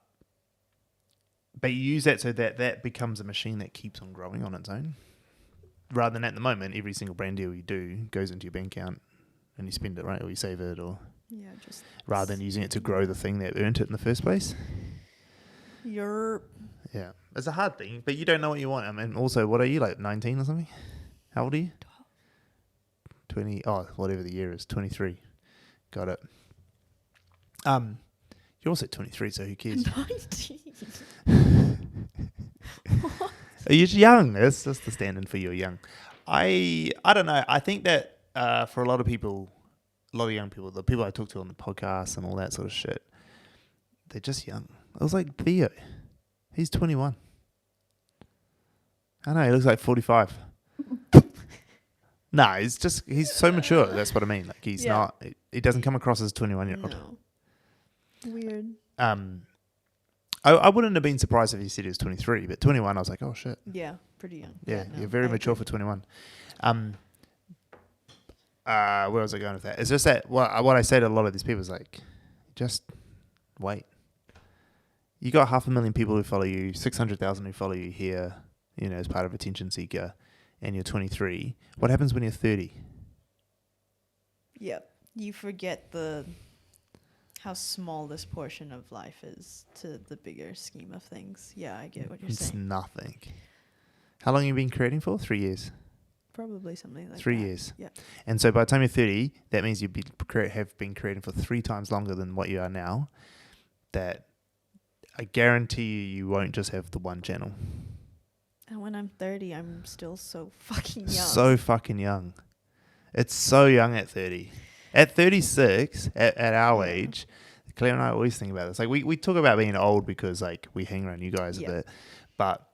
you use that so that becomes a machine that keeps on growing on its own, rather than at the moment every single brand deal you do goes into your bank account and you spend it, right, or you save it, or just rather than using it to grow the thing that earned it in the first place. Yeah, it's a hard thing, but you don't know what you want. I mean, also, what are you, like 19 or something? How old are you? 20. Oh, whatever the year is, 23. Got it. You're also 23, so who cares? 19. You're young. That's just the stand-in for you're young. I don't know. I think that for a lot of people, a lot of young people, the people I talk to on the podcast and all that sort of shit, they're just young. I was like, Theo, he's 21. I know, he looks like 45. Nah, he's so mature. That's what I mean. Like, he's not, he doesn't come across as a 21-year-old. No. Weird. I wouldn't have been surprised if he said he was 23, but 21, I was like, oh shit. Yeah, pretty young. Yeah, no, you're very mature for 21. Where was I going with that? It's just that what I say to a lot of these people is like, just wait. You got 500,000 people who follow you, 600,000 who follow you here, as part of Attention Seeker, and you're 23. What happens when you're 30? Yep. You forget how small this portion of life is to the bigger scheme of things. Yeah, I get what you're saying. It's nothing. How long have you been creating for? 3 years. Probably something like 3 that. years. Yeah. And so by the time you're 30, that means have been creating for 3 times longer than what you are now. That I guarantee you won't just have the one channel. And when I'm 30, I'm still so fucking young. So fucking young. It's so young at 30. At 36, at our age, Claire and I always think about this. Like we talk about being old because like we hang around you guys a bit. But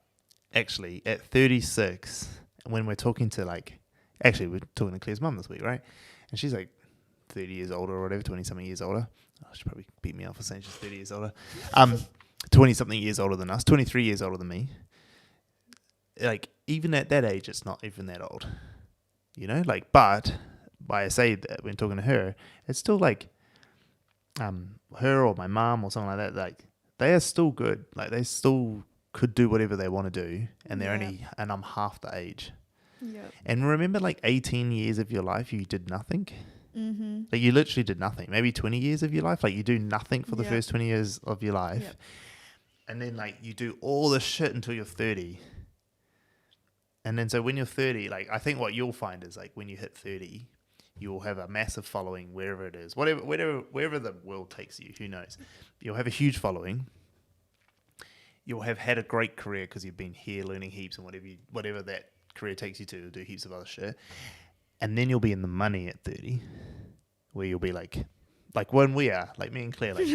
actually at 36, when we're talking to we're talking to Claire's mum this week, right? And she's like 30 years older or whatever, 20-something years older. Oh, she'll probably beat me off for saying she's 30 years older. 20-something years older than us, 23 years older than me. Like, even at that age, it's not even that old. But why I say that when talking to her, it's still like her or my mom or something like that, like, they are still good. Like, they still could do whatever they want to do, and and I'm half the age. Yep. And remember, like, 18 years of your life, you did nothing? Mm-hmm. Like, you literally did nothing. Maybe 20 years of your life, like, you do nothing for the first 20 years of your life. Yep. And then, like, you do all this shit until you're 30. And then, so when you're 30, like, I think what you'll find is, like, when you hit 30, you'll have a massive following wherever it is. Wherever the world takes you, who knows? You'll have a huge following. You'll have had a great career because you've been here learning heaps and whatever that career takes you to do heaps of other shit. And then you'll be in the money at 30, where you'll be like when we are, like me and Claire, like,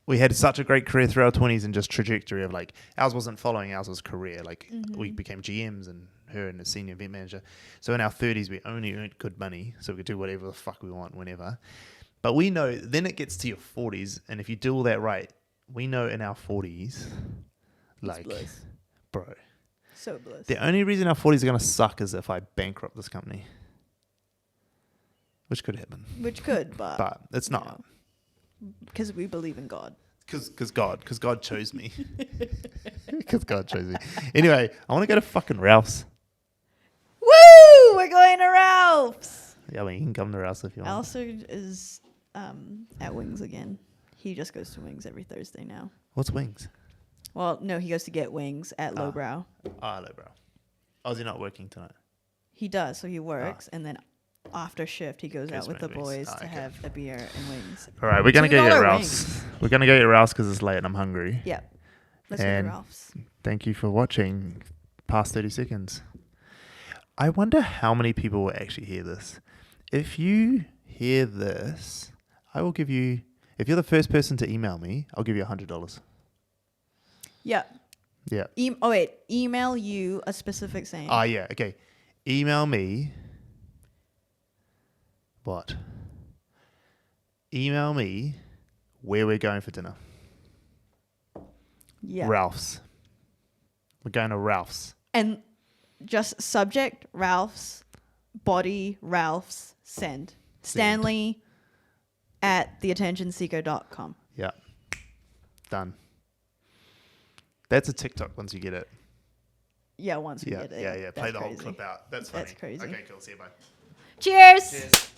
we had such a great career through our 20s and just trajectory of, like, ours wasn't following, ours was career. Like, we became GMs and her and a senior event manager. So in our 30s, we only earned good money, so we could do whatever the fuck we want whenever. But we know, then it gets to your 40s, and if you do all that right, we know in our 40s, like, bro. So bliss. The only reason our 40s are going to suck is if I bankrupt this company. Which could happen. Which could, but it's not. Because we believe in God. Because God chose me. Because God chose me. Anyway, I want to go to fucking Ralph's. Woo! We're going to Ralph's. Yeah, well, you can come to Ralph's if you want. Alfred is at Wings again. He just goes to Wings every Thursday now. What's Wings? Well, no, he goes to get wings at Lowbrow. Lowbrow. Oh, is he not working tonight? He does, so he works, and then after shift, he goes out with the smoke boys wings. to have a beer and wings. All right, we're going to go get $2 Ralph's. wings. We're going to go get Ralph's because it's late and I'm hungry. Yep. Let's go and to Ralph's. Thank you for watching past 30 seconds. I wonder how many people will actually hear this. If you hear this, I will give you, if you're the first person to email me, I'll give you $100. Yep. Yeah. Email you a specific saying. Yeah, okay. Email me. What? Email me where we're going for dinner. Yeah. Ralph's. We're going to Ralph's. And just subject, Ralph's, body, Ralph's, send. Stanley at theattentionseeker.com. Yeah. Done. That's a TikTok once you get it. Yeah, once we get it. Yeah. Play That's the whole crazy. clip out. That's funny. That's crazy. Okay, cool. See you. Bye. Cheers. Cheers.